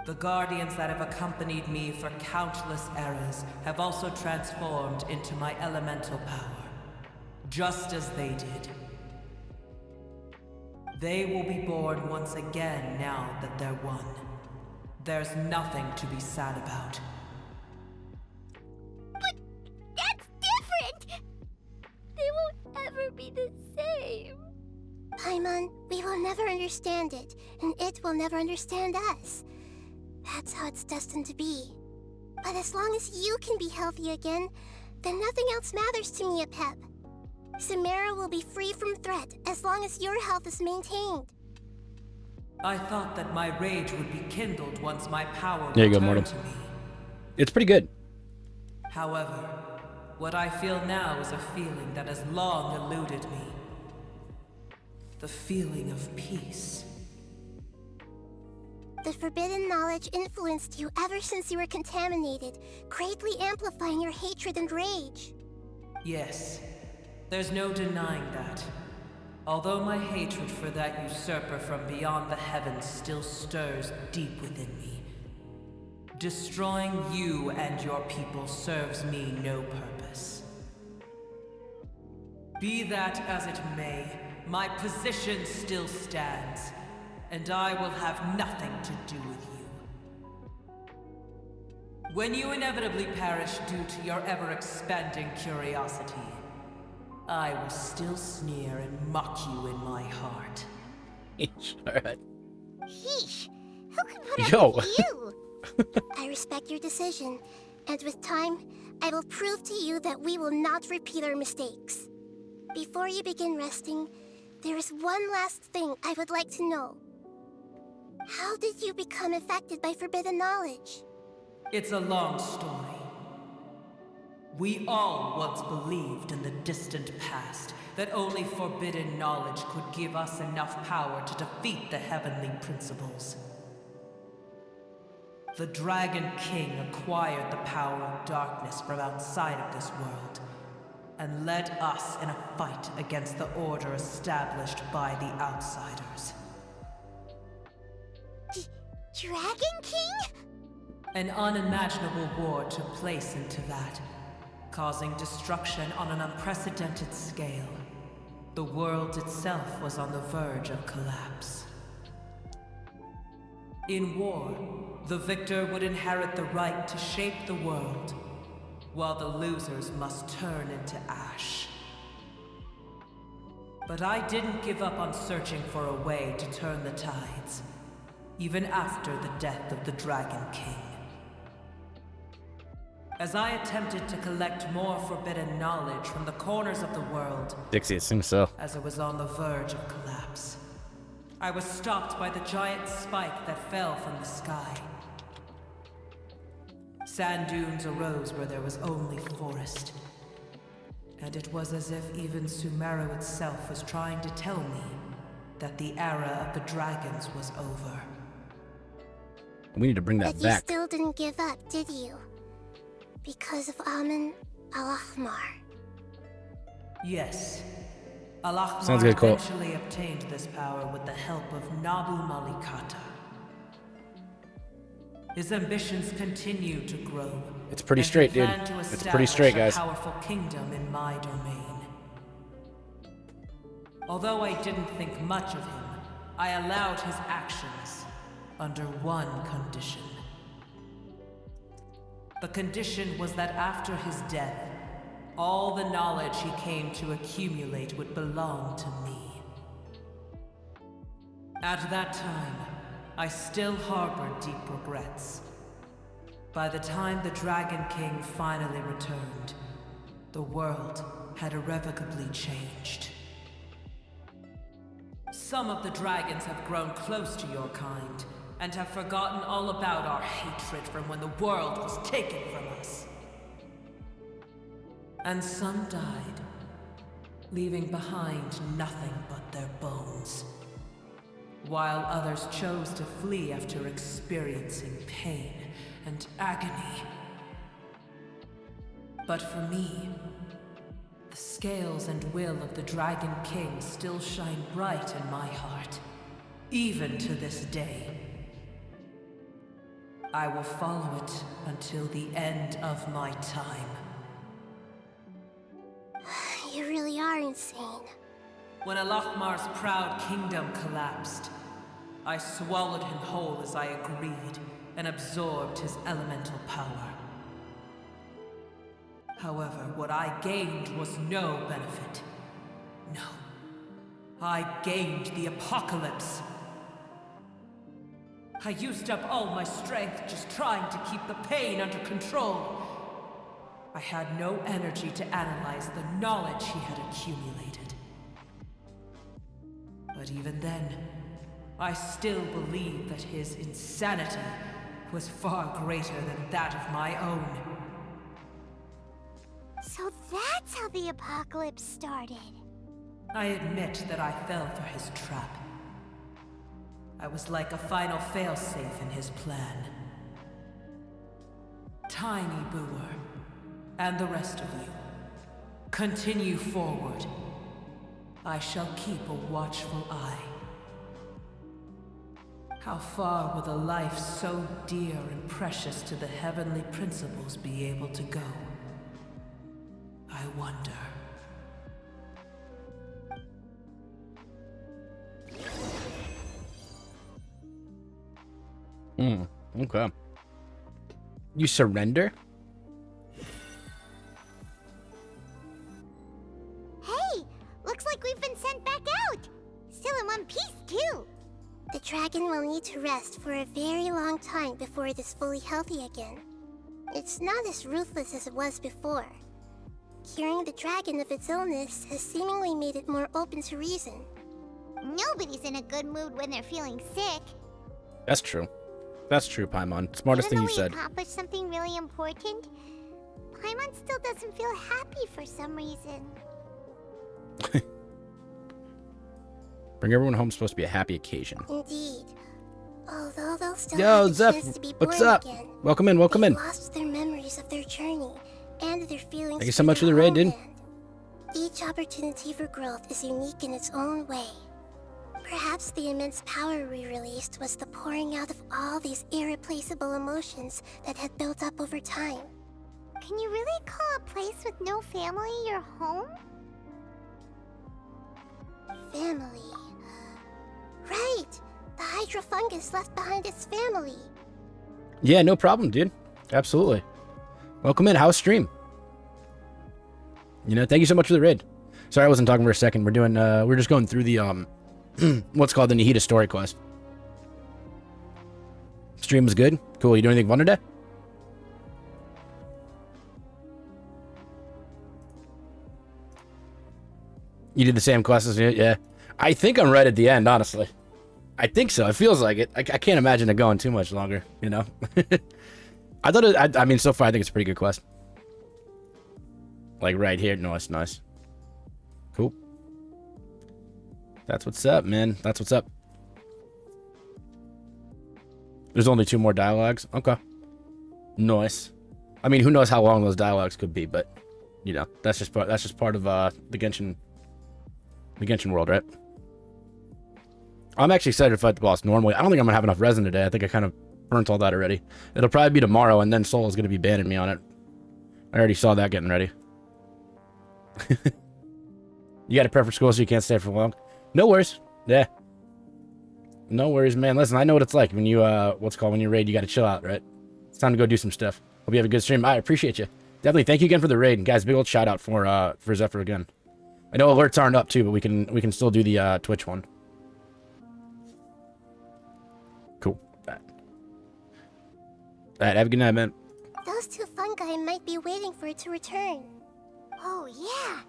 The guardians that have accompanied me for countless eras have also transformed into my elemental power, just as they did. They will be born once again now that they're one. There's nothing to be sad about. But that's different! They won't ever be the same. Paimon, we will never understand it, and it will never understand us. That's how it's destined to be. But as long as you can be healthy again, then nothing else matters to me, Apep. Samara will be free from threat as long as your health is maintained. I thought that my rage would be kindled once my power There you go, returned Mortal. to me. It's pretty good. However, what I feel now is a feeling that has long eluded me. The feeling of peace. The forbidden knowledge influenced you ever since you were contaminated, greatly amplifying your hatred and rage. Yes, there's no denying that. Although my hatred for that usurper from beyond the heavens still stirs deep within me, destroying you and your people serves me no purpose. Be that as it may, my position still stands, and I will have nothing to do with you. When you inevitably perish due to your ever-expanding curiosity, I will still sneer and mock you in my heart. Alright. Heesh. Who can put up Yo. with you? I respect your decision, and with time, I will prove to you that we will not repeat our mistakes. Before you begin resting, there is one last thing I would like to know. How did you become affected by forbidden knowledge? It's a long story. We all once believed in the distant past that only forbidden knowledge could give us enough power to defeat the heavenly principles. The Dragon King acquired the power of darkness from outside of this world, and led us in a fight against the order established by the outsiders. Dragon King? An unimaginable war took place into that, causing destruction on an unprecedented scale. The world itself was on the verge of collapse. In war, the victor would inherit the right to shape the world, while the losers must turn into ash. But I didn't give up on searching for a way to turn the tides, even after the death of the Dragon King. As I attempted to collect more forbidden knowledge from the corners of the world, Dixie, it seems so. as it was on the verge of collapse, I was stopped by the giant spike that fell from the sky. Sand dunes arose where there was only forest. And it was as if even Sumeru itself was trying to tell me that the era of the dragons was over. We need to bring that But back. you still didn't give up, did you? Because of Amun Al-Ahmar. Yes. Al-Ahmar Sounds good, Cole. eventually obtained this power with the help of Nabu Malikata. His ambitions continue to grow. It's pretty and he straight, dude. planned to It's pretty straight, establish guys. a powerful kingdom in my domain. Although I didn't think much of him, I allowed his actions under one condition. The condition was that after his death, all the knowledge he came to accumulate would belong to me. At that time, I still harbored deep regrets. By the time the Dragon King finally returned, the world had irrevocably changed. Some of the dragons have grown close to your kind, and have forgotten all about our hatred from when the world was taken from us. And some died, leaving behind nothing but their bones, while others chose to flee after experiencing pain and agony. But for me, the scales and will of the Dragon King still shine bright in my heart, even to this day. I will follow it until the end of my time. You really are insane. When Al-Ahmar's proud kingdom collapsed, I swallowed him whole as I agreed and absorbed his elemental power. However, what I gained was no benefit. No. I gained the apocalypse. I used up all my strength just trying to keep the pain under control. I had no energy to analyze the knowledge he had accumulated. But even then, I still believe that his insanity was far greater than that of my own. So that's how the apocalypse started. I admit that I fell for his trap. I was like a final failsafe in his plan. Tiny Booer, and the rest of you, continue forward. I shall keep a watchful eye. How far will a life so dear and precious to the heavenly principles be able to go? I wonder. Okay. You surrender? Hey, looks like we've been sent back out. Still in one piece, too. The dragon will need to rest for a very long time before it is fully healthy again. It's not as ruthless as it was before. Curing the dragon of its illness has seemingly made it more open to reason. Nobody's in a good mood when they're feeling sick. That's true. That's true, Paimon. Smartest thing you said. Even though we accomplished something really important, Paimon still doesn't feel happy for some reason. Bring everyone home is supposed to be a happy occasion. Indeed. Although they'll still Yo, have the Zeph, chance to be what's born up? again, Welcome in, welcome in. they've lost their memories of their journey and their feelings. Thank you so much for the raid, dude. Each opportunity for growth is unique in its own way. Perhaps the immense power we released was the pouring out of all these irreplaceable emotions that had built up over time. Can you really call a place with no family your home? Family. Right! The Hydra fungus left behind its family. Yeah, no problem, dude. Absolutely. Welcome in. How's stream? You know, thank you so much for the raid. Sorry I wasn't talking for a second. We're doing, we're just going through the, what's called the Nahida story quest. Stream was good. Cool. You doing anything fun today? You did the same quest as me? Yeah. I think I'm right at the end, honestly. I think so. It feels like it. I can't imagine it going too much longer, you know? I thought it, I mean, so far I think it's a pretty good quest. Like right here. No, it's nice. Cool. That's what's up, man. That's what's up. There's only 2 more dialogues. Okay. Nice. I mean, who knows how long those dialogues could be, but you know, that's just part of the Genshin world, right? I'm actually excited to fight the boss normally. I don't think I'm gonna have enough resin today. I think I kind of burnt all that already. It'll probably be tomorrow, and then Soul is gonna be banning me on it. I already saw that getting ready. You got to prep for school so you can't stay for long. No worries. Yeah. No worries, man. Listen, I know what it's like when you when you raid, you got to chill out, right? It's time to go do some stuff. Hope you have a good stream. I appreciate you. Definitely. Thank you again for the raid, and guys. Big old shout out for Zephyr again. I know alerts aren't up too, but we can still do the Twitch one. Cool. All right. Have a good night, man. Those 2 fungi might be waiting for it to return. Oh, yeah.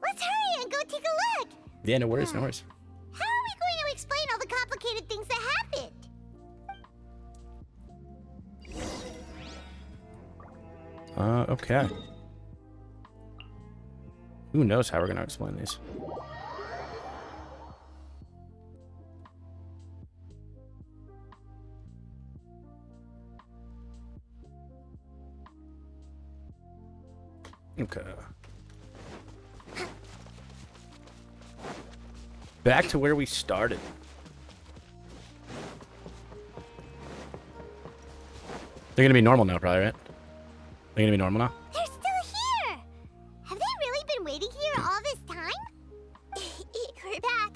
Let's hurry and go take a look. Yeah, no worries, no worries. How are we going to explain all the complicated things that happened? Okay. Who knows how we're gonna explain these? Okay. Back to where we started. They're gonna be normal now, probably, right? They're gonna be normal now? They're still here! Have they really been waiting here all this time? We're back.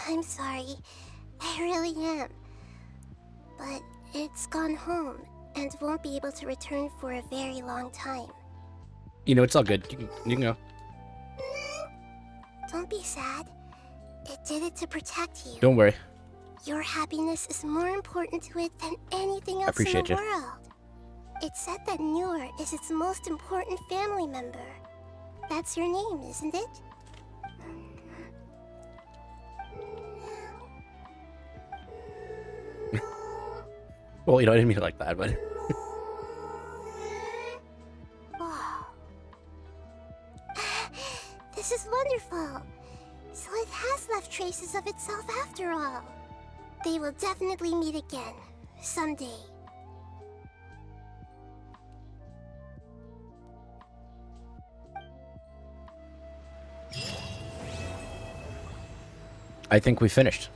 I'm sorry. I really am. But it's gone home and won't be able to return for a very long time. You know, it's all good. You can go. Don't be sad. It did it to protect you. Don't worry. Your happiness is more important to it than anything else Appreciate in the you. world. It's said that Newer is its most important family member. That's your name, isn't it? Well, you know, I didn't mean it like that, but... Wow. This is wonderful. So it has left traces of itself after all. They will definitely meet again, someday. I think we finished.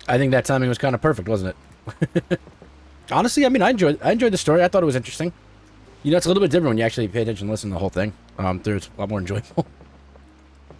I think that timing was kind of perfect, wasn't it? Honestly, I mean, I enjoyed the story. I thought it was interesting. You know, it's a little bit different when you actually pay attention and listen to the whole thing. It's a lot more enjoyable.